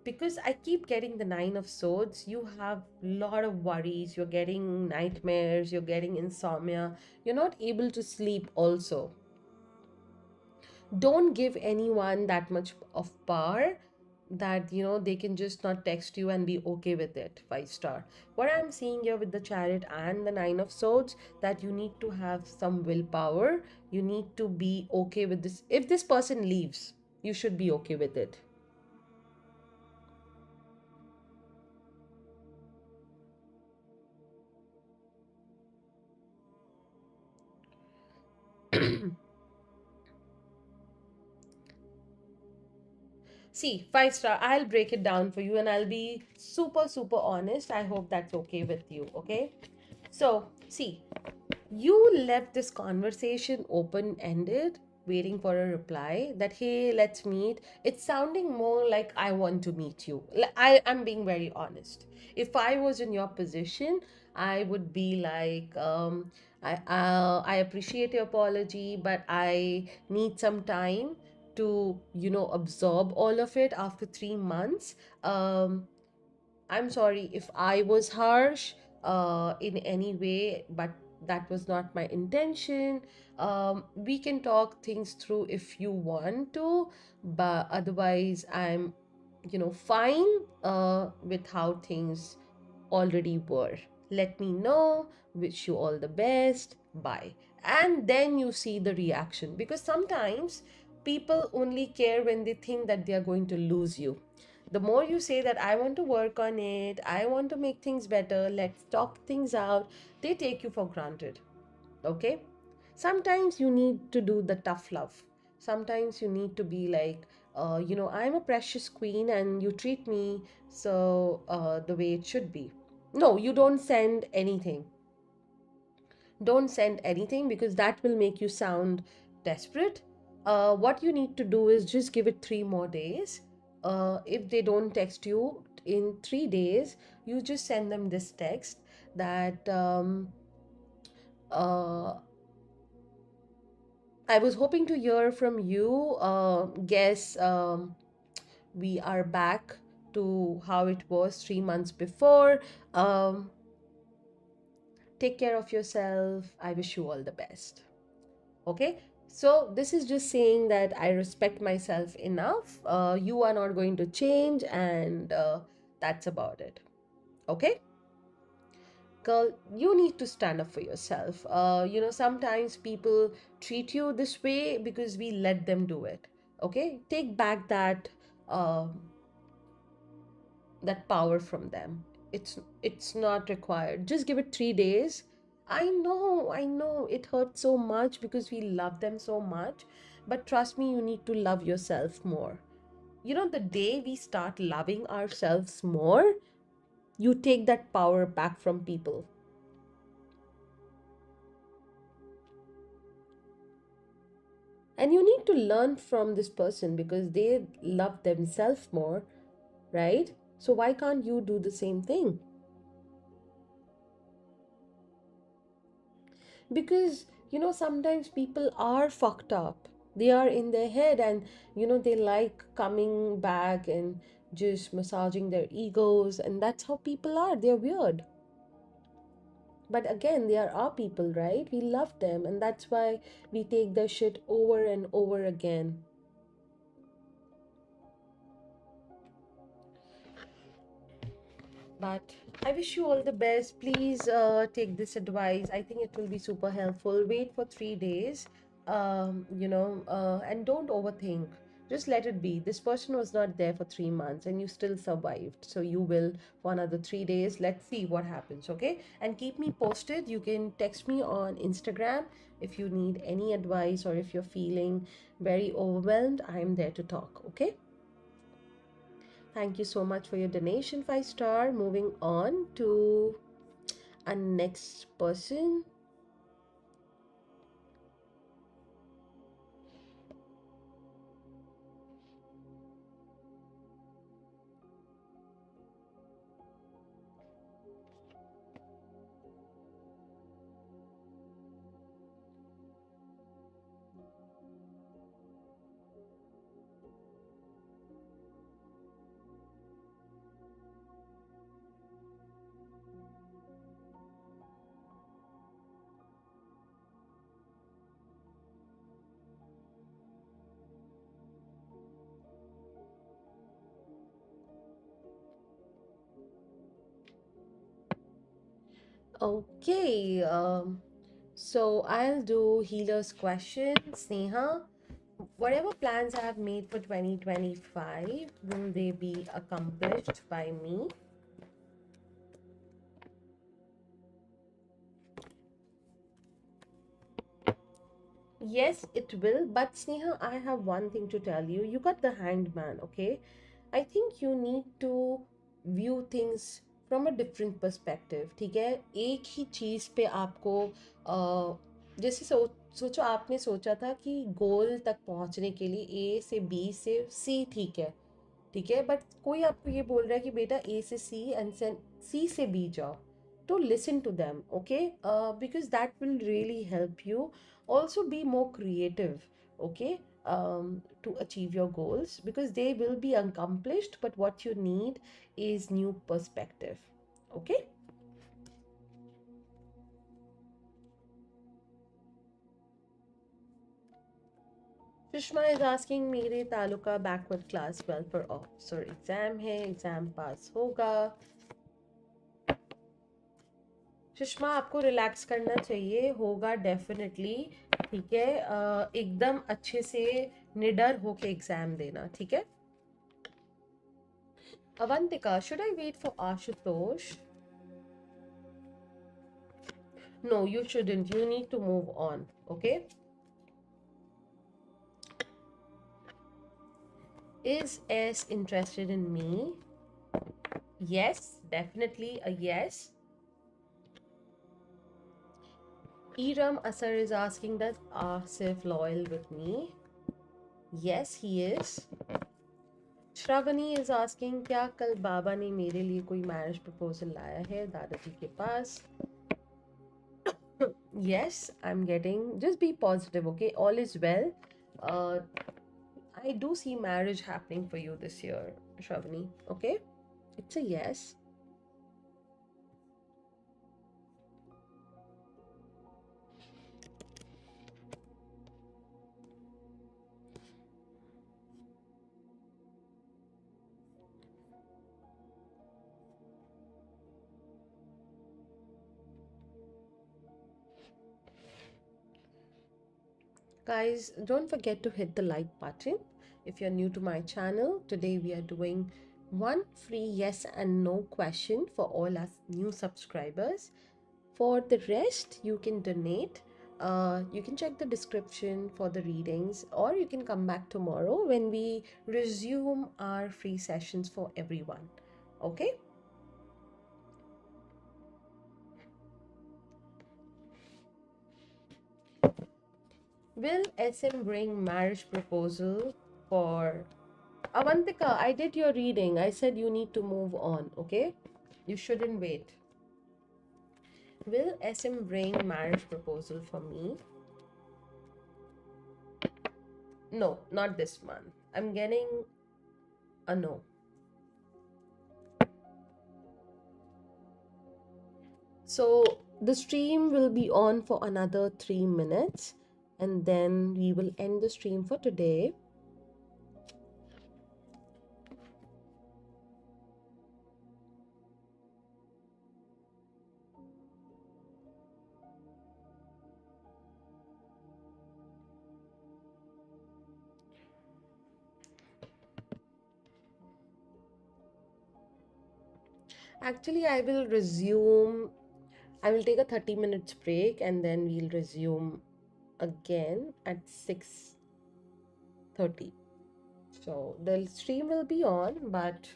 because I keep getting the Nine of Swords. You have a lot of worries, you're getting nightmares, you're getting insomnia, you're not able to sleep also. Don't give anyone that much of power that they can just not text you and be okay with it. 5 star. What I'm seeing here with the Chariot and the Nine of Swords, that you need to have some willpower. You need to be okay with this. If this person leaves, you should be okay with it. See, 5 star, I'll break it down for you and I'll be super, super honest. I hope that's okay with you. Okay. So, see, you left this conversation open ended, waiting for a reply that, hey, let's meet. It's sounding more like I want to meet you. I'm being very honest. If I was in your position, I would be like, I appreciate your apology, but I need some time to, absorb all of it after 3 months. I'm sorry if I was harsh in any way, but that was not my intention. We can talk things through if you want to, but otherwise, I'm, fine with how things already were. Let me know. Wish you all the best. Bye. And then you see the reaction, because sometimes people only care when they think that they are going to lose you. The more you say that I want to work on it, I want to make things better, let's talk things out, they take you for granted. Okay? Sometimes you need to do the tough love. Sometimes you need to be like, I'm a precious queen and you treat me so the way it should be. No, you don't send anything. Don't send anything, because that will make you sound desperate. What you need to do is just give it 3 more days. If they don't text you in 3 days, you just send them this text that, uh, I was hoping to hear from you. Guess we are back to how it was 3 months before. Um, Take care of yourself. I wish you all the best. Okay, so this is just saying that I respect myself enough. You are not going to change, and that's about it. Okay, girl, you need to stand up for yourself. Sometimes people treat you this way because we let them do it. Okay, take back that power from them. It's not required. Just give it 3 days. I know it hurts so much because we love them so much, but trust me, you need to love yourself more. The day we start loving ourselves more, you take that power back from people. And you need to learn from this person because they love themselves more, right? So why can't you do the same thing? Because sometimes people are fucked up, they are in their head, and they like coming back and just massaging their egos, and that's how people are. They're weird, but again, they are our people, right? We love them, and that's why we take their shit over and over again. But I wish you all the best. Please take this advice. I think it will be super helpful. Wait for 3 days, and don't overthink. Just let it be. This person was not there for 3 months and you still survived. So you will for another 3 days. Let's see what happens, okay? And keep me posted. You can text me on Instagram if you need any advice or if you're feeling very overwhelmed. I'm there to talk, okay? Thank you so much for your donation, 5 star. Moving on to a next person. Okay, so I'll do healer's question. Sneha, whatever plans I have made for 2025, will they be accomplished by me? Yes, it will. But Sneha, I have one thing to tell you. You got the hanged man, okay? I think you need to view things from a different perspective, ठीक है? एक ही चीज़ पे आपको जैसे सोचो आपने सोचा था कि गोल तक पहुंचने के लिए ए से बी से सी ठीक है बट कोई आपको ये बोल रहा है कि बेटा ए से सी एंड सी से बी जाओ to listen to them, okay, because that will really help you also be more creative, okay, to achieve your goals because they will be accomplished, but what you need is new perspective, okay. Sushma is asking मेरे taluka backward class 12 पर off so exam है exam पास होगा. सुषमा आपको relax करना चाहिए, होगा definitely, ठीक है. एकदम अच्छे से निडर होके एग्जाम देना, ठीक है. Avantika, should I wait for Ashutosh? No you shouldn't, you need to move on, okay. Is S interested in me? Yes, definitely a yes. Iram Asar is asking that Asif loyal with me? Yes, he is. Shravani is asking क्या कल बाबा ने मेरे लिए कोई marriage proposal लाया है दादाजी के पास? Yes, I'm getting, just be positive, okay, all is well. uh, I do see marriage happening for you this year, Shravani, okay, it's a yes. Guys, don't forget to hit the like button if you're new to my channel. Today we are doing one free yes and no question for all us new subscribers. For the rest, you can donate. You can check the description for the readings, or you can come back tomorrow when we resume our free sessions for everyone. Okay? Will SM bring marriage proposal for Avantika? I did your reading. I said you need to move on, okay? You shouldn't wait. Will SM bring marriage proposal for me? No, not this month. I'm getting a no. So the stream will be on for another 3 minutes and then we will end the stream for today. Actually, I will resume. I will take a 30 minutes break and then we'll resume again at 6:30. So the stream will be on, but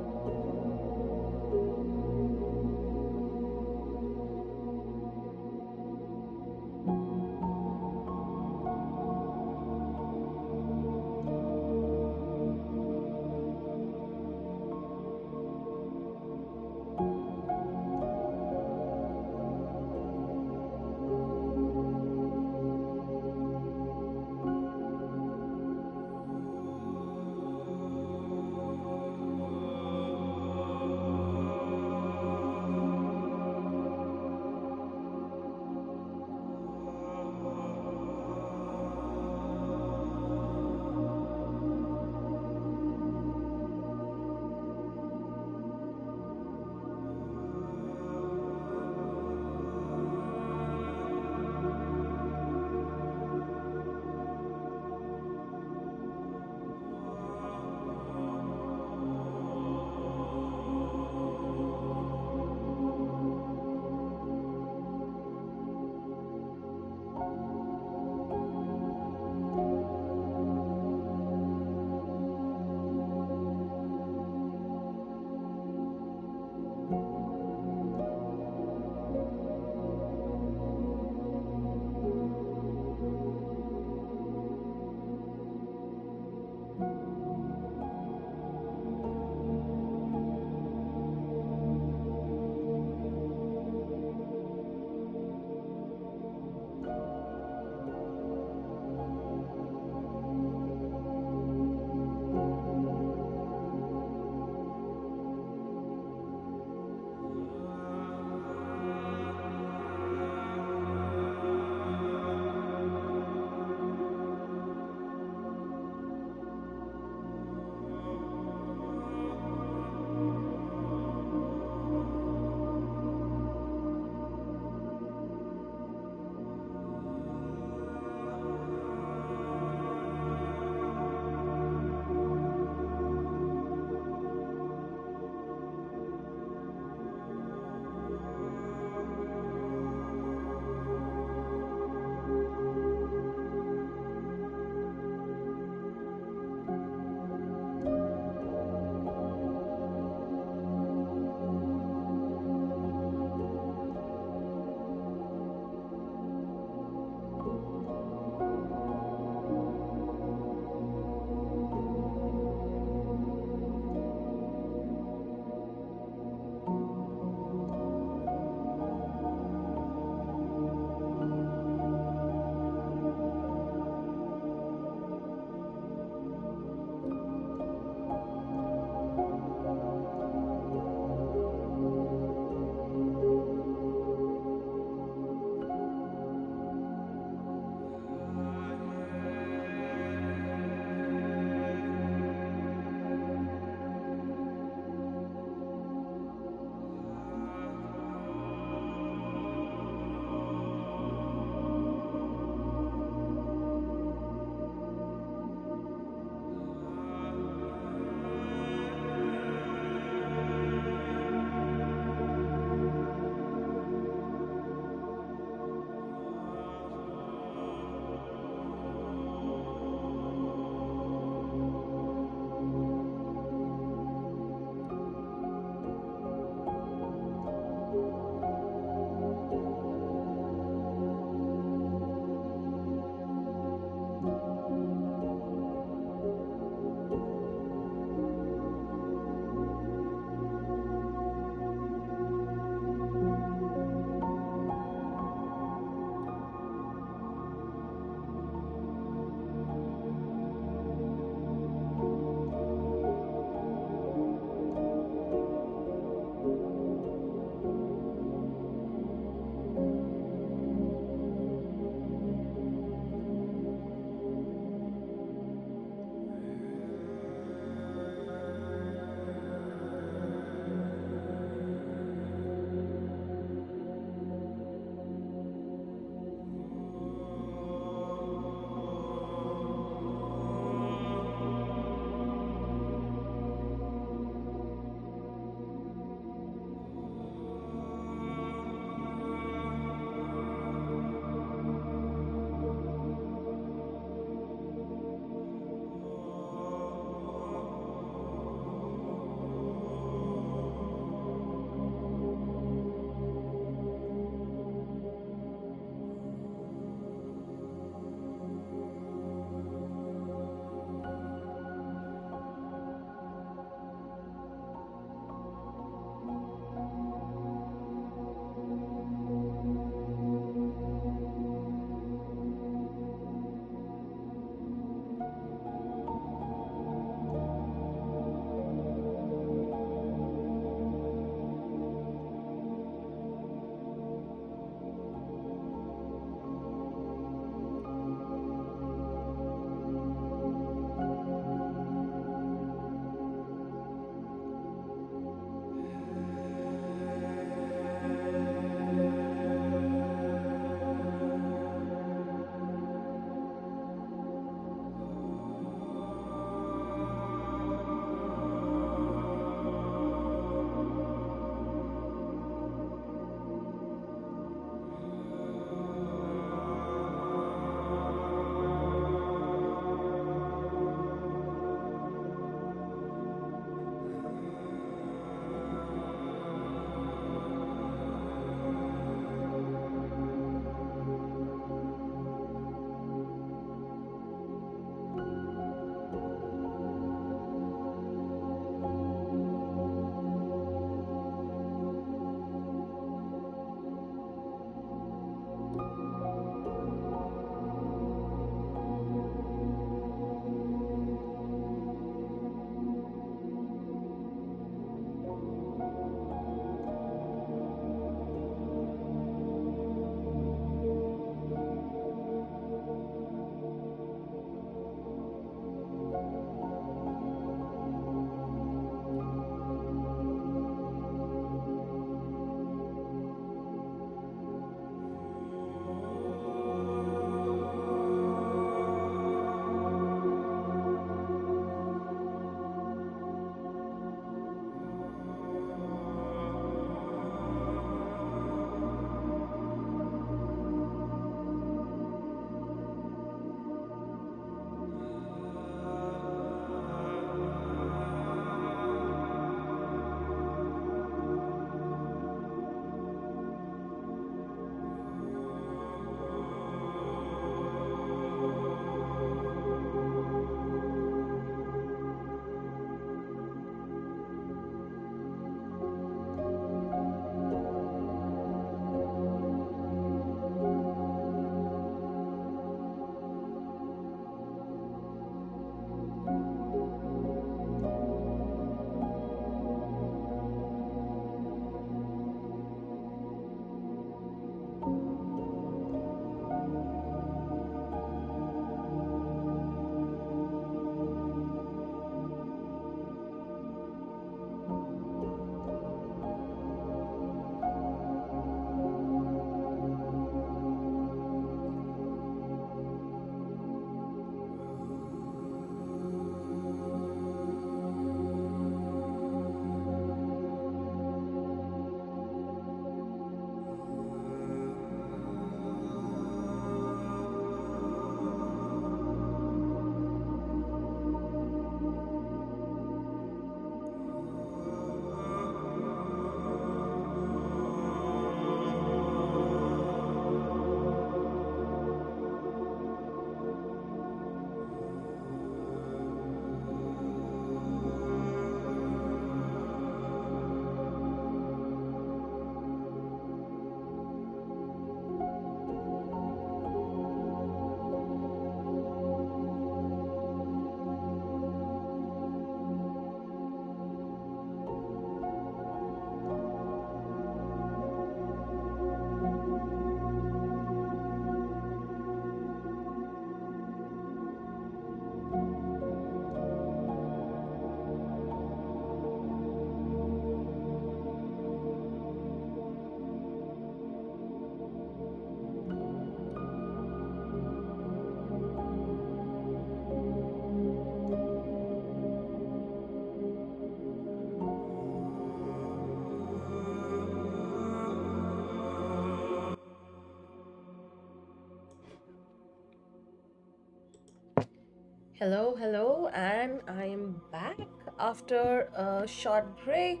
Hello, hello, and I am back after a short break.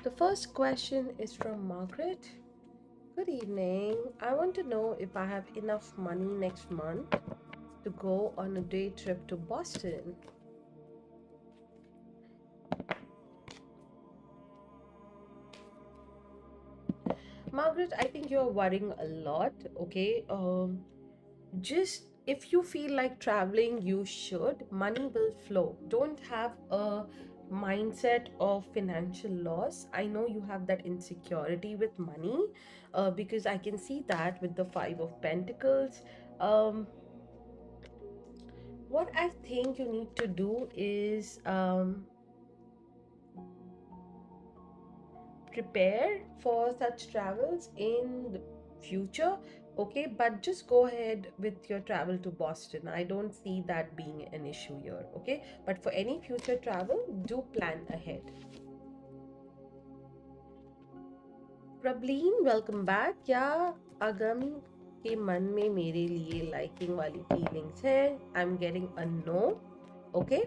The first question is from Margaret. Good evening. I want to know if I have enough money next month to go on a day trip to Boston. Margaret, I think you're worrying a lot, okay? Just if you feel like traveling, you should. Money will flow. Don't have a mindset of financial loss. I know you have that insecurity with money, because I can see that with the Five of Pentacles. Um, what I think you need to do is prepare for such travels in the future, okay? But just go ahead with your travel to Boston. I don't see that being an issue here, okay? But for any future travel, do plan ahead. Prableen, welcome back. क्या अगम के मन में मेरे लिए liking वाली feelings है? I am getting a no. Okay.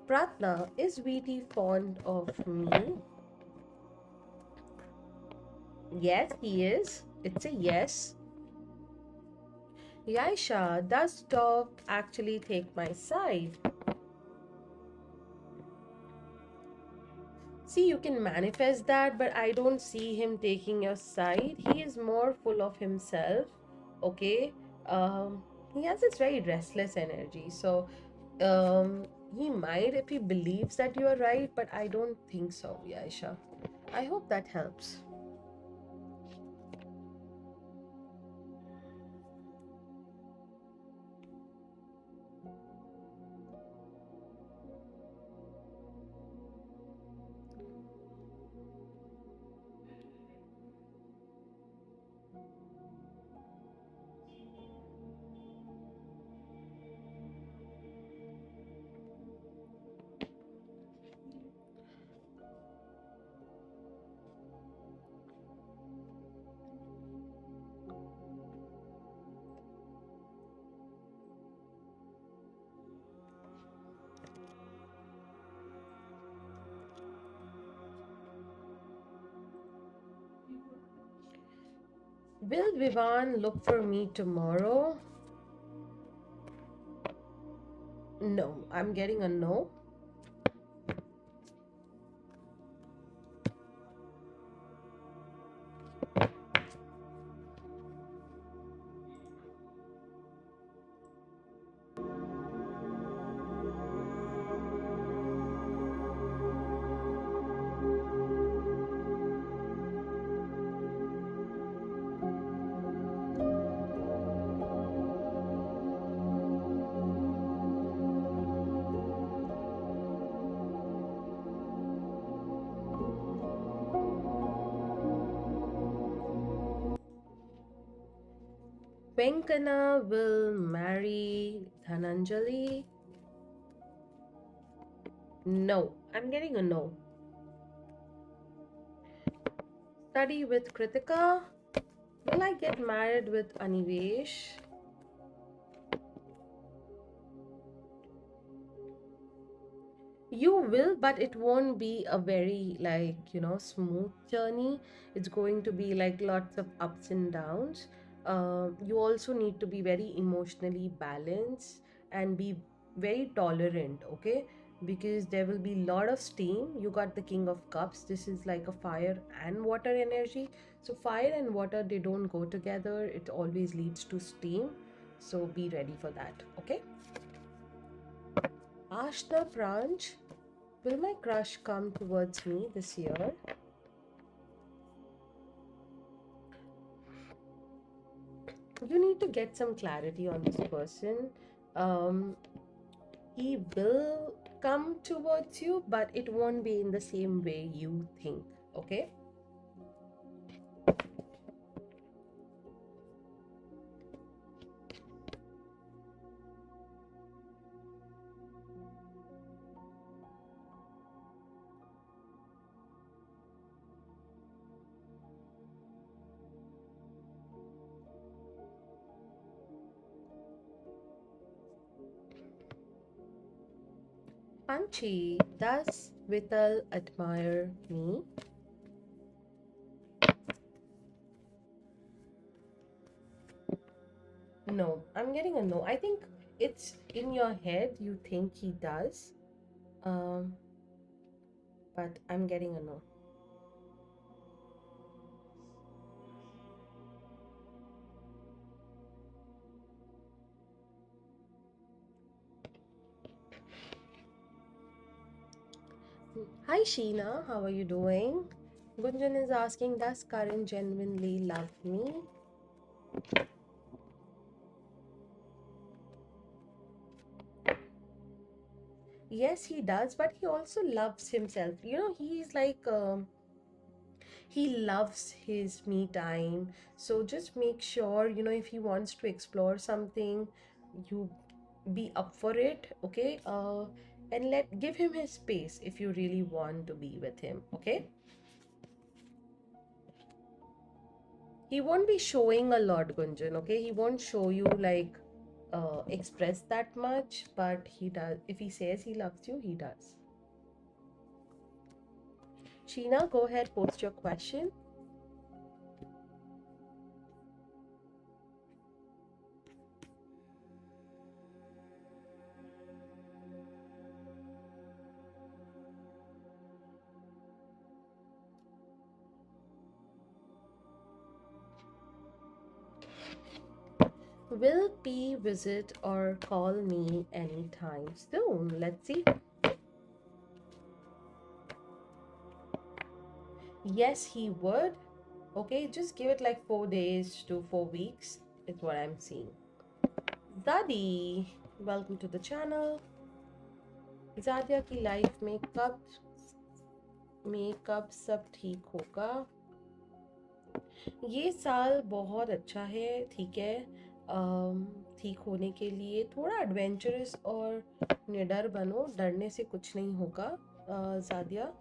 Prarthna, is VT fond of me? Yes, he is. It's a yes. Yaisha, does dog actually take my side? See, you can manifest that, but I don't see him taking your side. He is more full of himself, okay? He has this very restless energy. So, he might if he believes that you are right, but I don't think so, Yaisha. I hope that helps. Will Vivan look for me tomorrow? No, I'm getting a no. Venkana will marry Dhananjali? No, I'm getting a no. Study with Kritika? Will I get married with Anivesh? You will, but it won't be a very, smooth journey. It's going to be like lots of ups and downs. You also need to be very emotionally balanced and be very tolerant, okay? Because there will be a lot of steam. You got the King of Cups. This is like a fire and water energy. So fire and water, they don't go together. It always leads to steam. So be ready for that, okay? Ashna Pranj, will my crush come towards me this year? You need to get some clarity on this person. Um, he will come towards you, but it won't be in the same way you think, okay? Panchi, does Vital admire me? No, I'm getting a no. I think it's in your head, you think he does. Um, but I'm getting a no. Hi Sheena, how are you doing? Gunjan is asking, does Karan genuinely love me? Yes, he does, but he also loves himself. You know, he's like, he loves his me time. So just make sure, you know, if he wants to explore something, you be up for it, okay? And give him his space if you really want to be with him, okay? He won't be showing a lot, Gunjan, okay? He won't show you like express that much, but he does. If he says he loves you, he does. Sheena, go ahead, post your question. Will P visit or call me anytime soon? Let's see. Yes, he would. Okay, just give it like 4 days to 4 weeks, is what I'm seeing. Zadi, welcome to the channel. जादिया की life में कब सब ठीक होगा? ये साल बहुत अच्छा है, ठीक है। ठीक होने के लिए थोड़ा एडवेंचरस और निडर बनो, डरने से कुछ नहीं होगा। जादिया,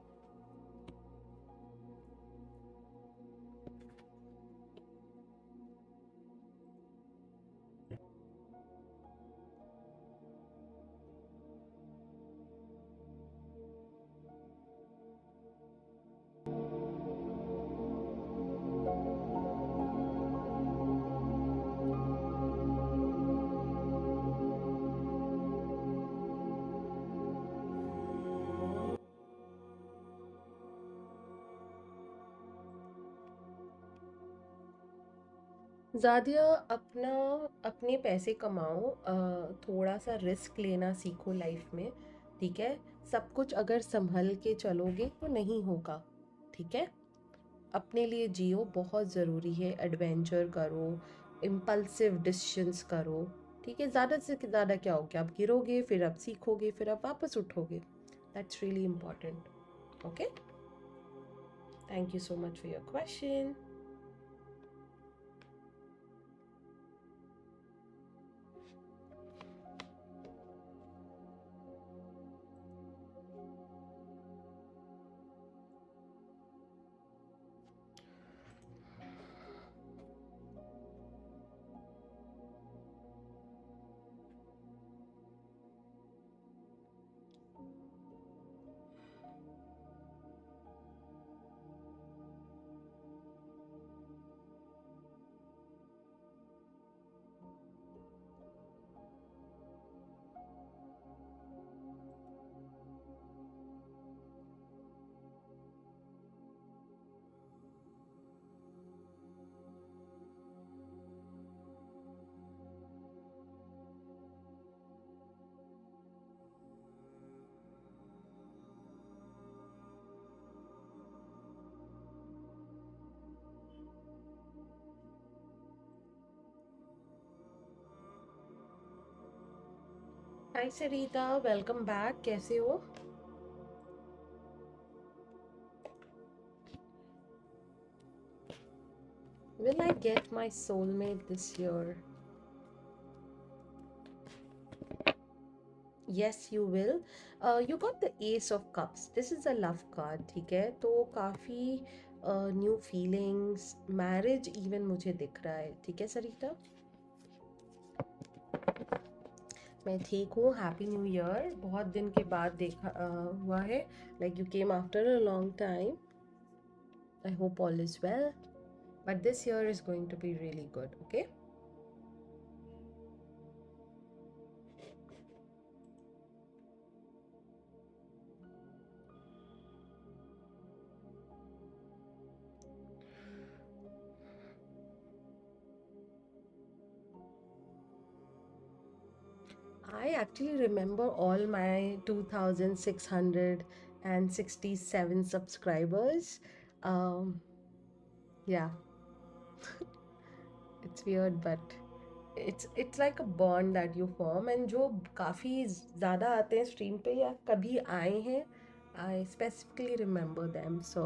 ज़्यादा अपने पैसे कमाओ, थोड़ा सा रिस्क लेना सीखो लाइफ में, ठीक है। सब कुछ अगर संभल के चलोगे तो नहीं होगा, ठीक है। अपने लिए जियो, बहुत ज़रूरी है। एडवेंचर करो, इम्पल्सिव डिसीजंस करो, ठीक है। ज़्यादा से ज़्यादा क्या हो गया, आप गिरोगे, फिर आप सीखोगे, फिर आप वापस उठोगे। That's really important, okay. Thank you so much for your question. Hi Sarita, welcome back. कैसे हो? Will I get my soulmate this year? Yes, you will. You got the Ace of Cups. This is a love card, ठीक है। तो काफ़ी new feelings, marriage even मुझे दिख रहा है, ठीक है सरिता। मैं ठीक हूँ. Happy new year. बहुत दिन के बाद देखा हुआ है. Like you came after a long time. I hope all is well. But this year is going to be really good. Okay. I actually remember all my 2,667 subscribers. Um, yeah, it's weird, but it's like a bond that you form. And जो काफ़ी ज़्यादा आते हैं stream पे या कभी आए हैं, I specifically remember them. So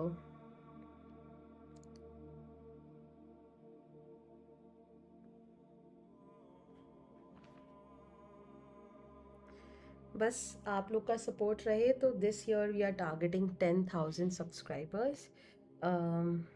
बस आप लोग का सपोर्ट रहे तो this year we are targeting 10,000 subscribers. Um,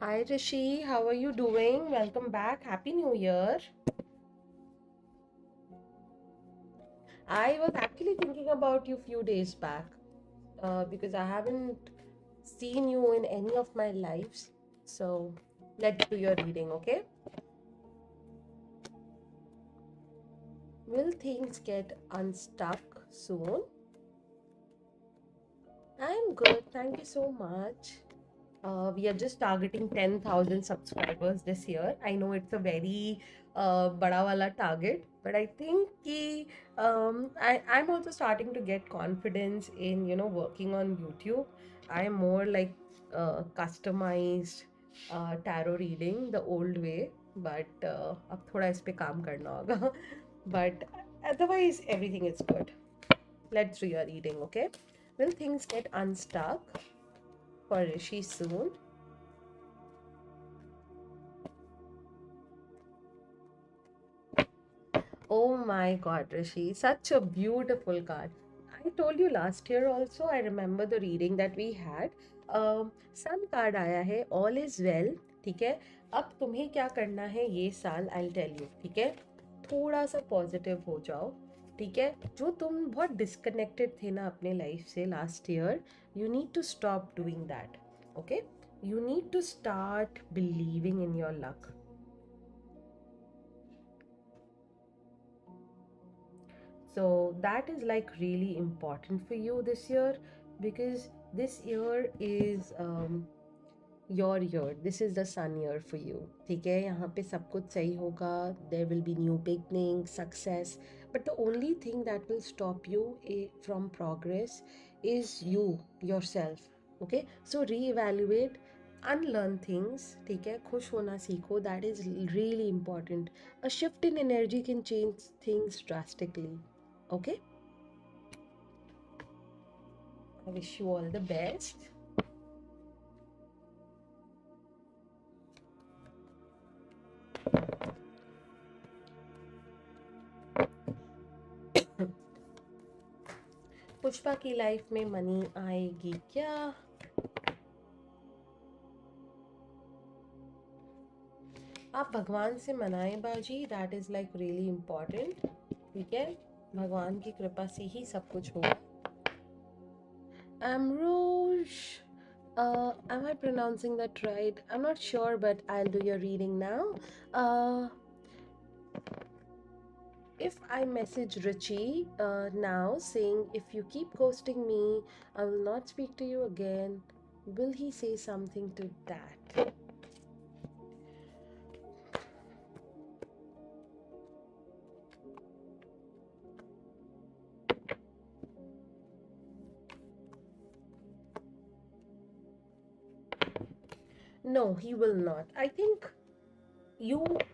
Hi Rishi, how are you doing? Welcome back. Happy New Year. I was actually thinking about you few days back because I haven't seen you in any of my lives. So let's do your reading, okay? Will things get unstuck soon? I'm good. Thank you so much. We are just targeting 10,000 subscribers this year. I know it's a very bada wala target, but I think I'm also starting to get confidence in, working on YouTube. I'm more like customized tarot reading the old way, but अब थोड़ा इस पे काम करना होगा. But otherwise, everything is good. Let's do your reading, okay? Will things get unstuck for Rishi soon? Oh my god, Rishi, such a beautiful card. I told you last year also, I remember the reading that we had. Sun card आया है, all is well, ठीक है. अब तुम्हें क्या करना है ये साल, I'll tell you, ठीक है. थोड़ा सा पॉजिटिव हो जाओ, ठीक है. जो तुम बहुत डिस्कनेक्टेड थे ना अपने लाइफ से last year, you need to stop doing that, okay. You need to start believing in your luck. So that is like really important for you this year because this year is your year. This is the sun year for you. ठीक है, यहाँ पे सब कुछ सही होगा. There will be new beginning, success. But the only thing that will stop you from progress is you yourself. Okay, so reevaluate, unlearn things. ठीक है, खुश होना सीखो. That is really important. A shift in energy can change things drastically. Okay, I wish you all the best. Pushpa की life में money आएगी क्या? आप भगवान से मनाएं बाजी, that is like really important. ठीक है, भगवान की कृपा से ही सब कुछ होगा. Amrouche, am I pronouncing that right? I'm not sure, but I'll do your reading now. Uh, if I message Richie now saying, if you keep ghosting me, I will not speak to you again, will he say something to that? No, he will not. I think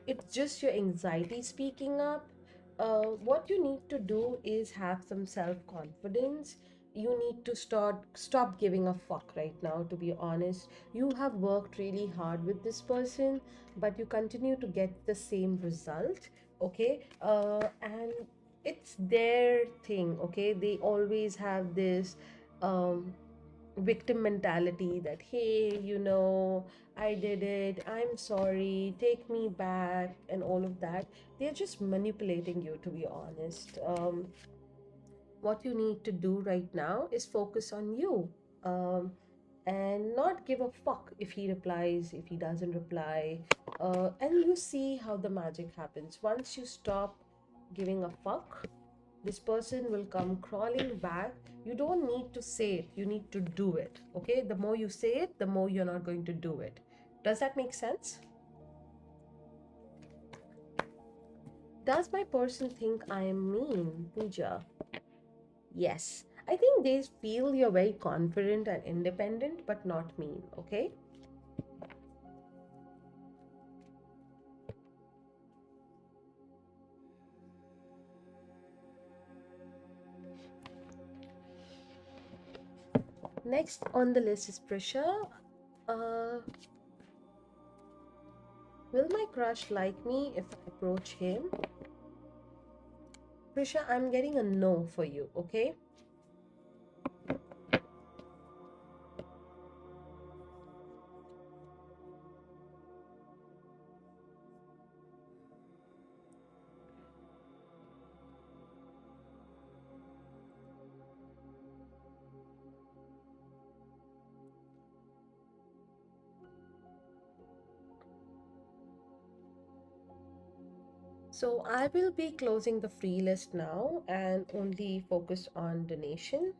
it's just your anxiety speaking up. What you need to do is have some self-confidence. You need to stop giving a fuck right now, to be honest. You have worked really hard with this person, but you continue to get the same result. Okay, and it's their thing. Okay, they always have this um victim mentality that, hey, I did it, I'm sorry, take me back, and all of that. They're just manipulating you, to be honest. What you need to do right now is focus on you, um, and not give a fuck if he replies, if he doesn't reply, and you see how the magic happens. Once you stop giving a fuck, this person will come crawling back. You don't need to say it, you need to do it. Okay, the more you say it, the more you're not going to do it. Does that make sense? Does my person think I am mean, Pooja? Yes, I think they feel you're very confident and independent, but not mean. Okay, next on the list is Prisha. uh will my crush like me if I approach him? Prisha, I'm getting a no for you. Okay, so I will be closing the free list now and only focus on donation.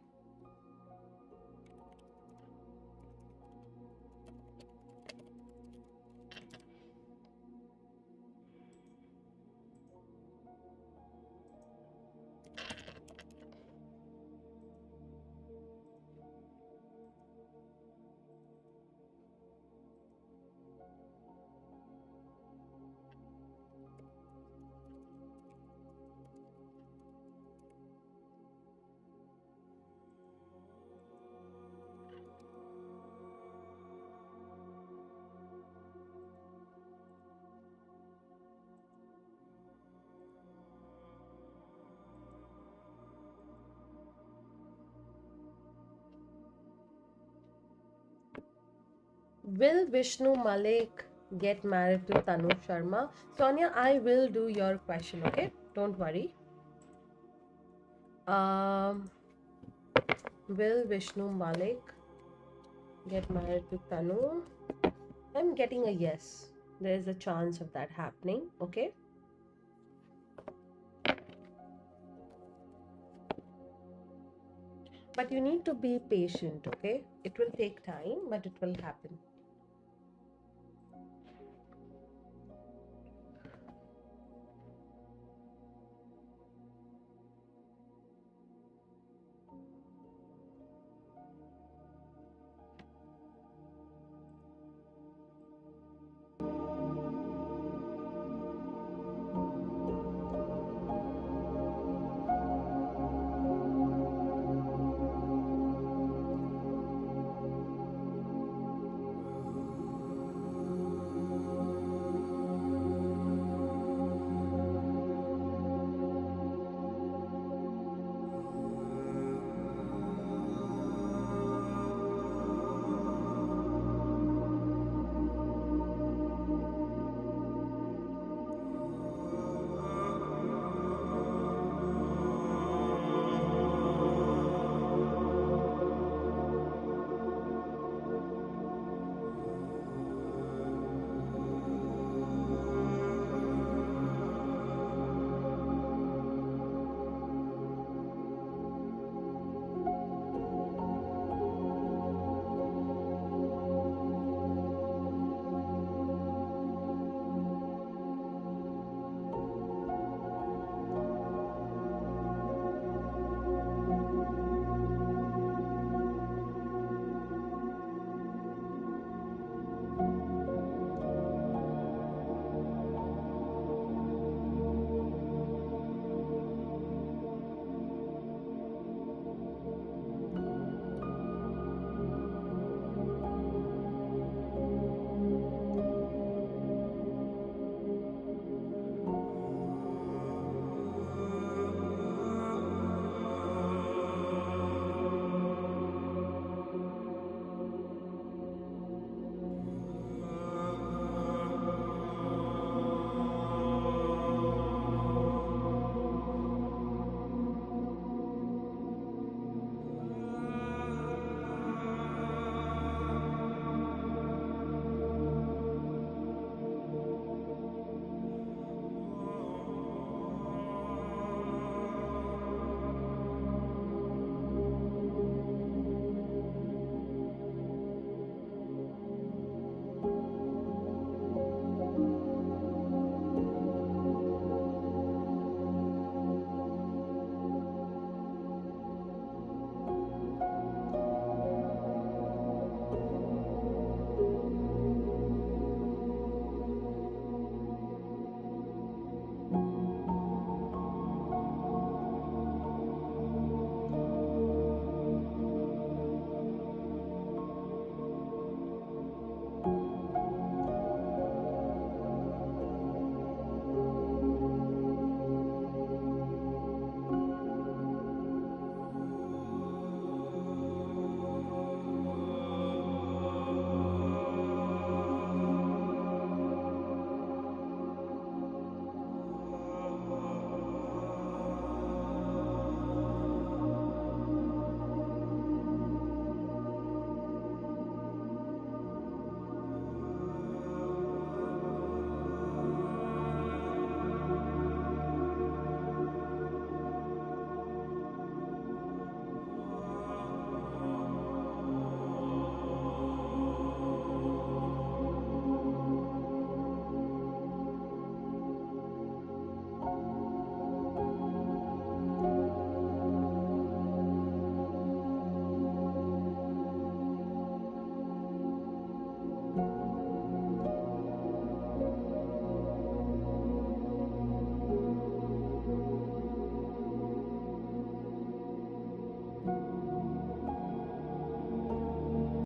Will Vishnu Malik get married to Tanu Sharma? Sonia, I will do your question, okay? Don't worry. Um, will Vishnu Malik get married to Tanu? I'm getting a yes. There's a chance of that happening, okay? But you need to be patient, okay? It will take time, but it will happen.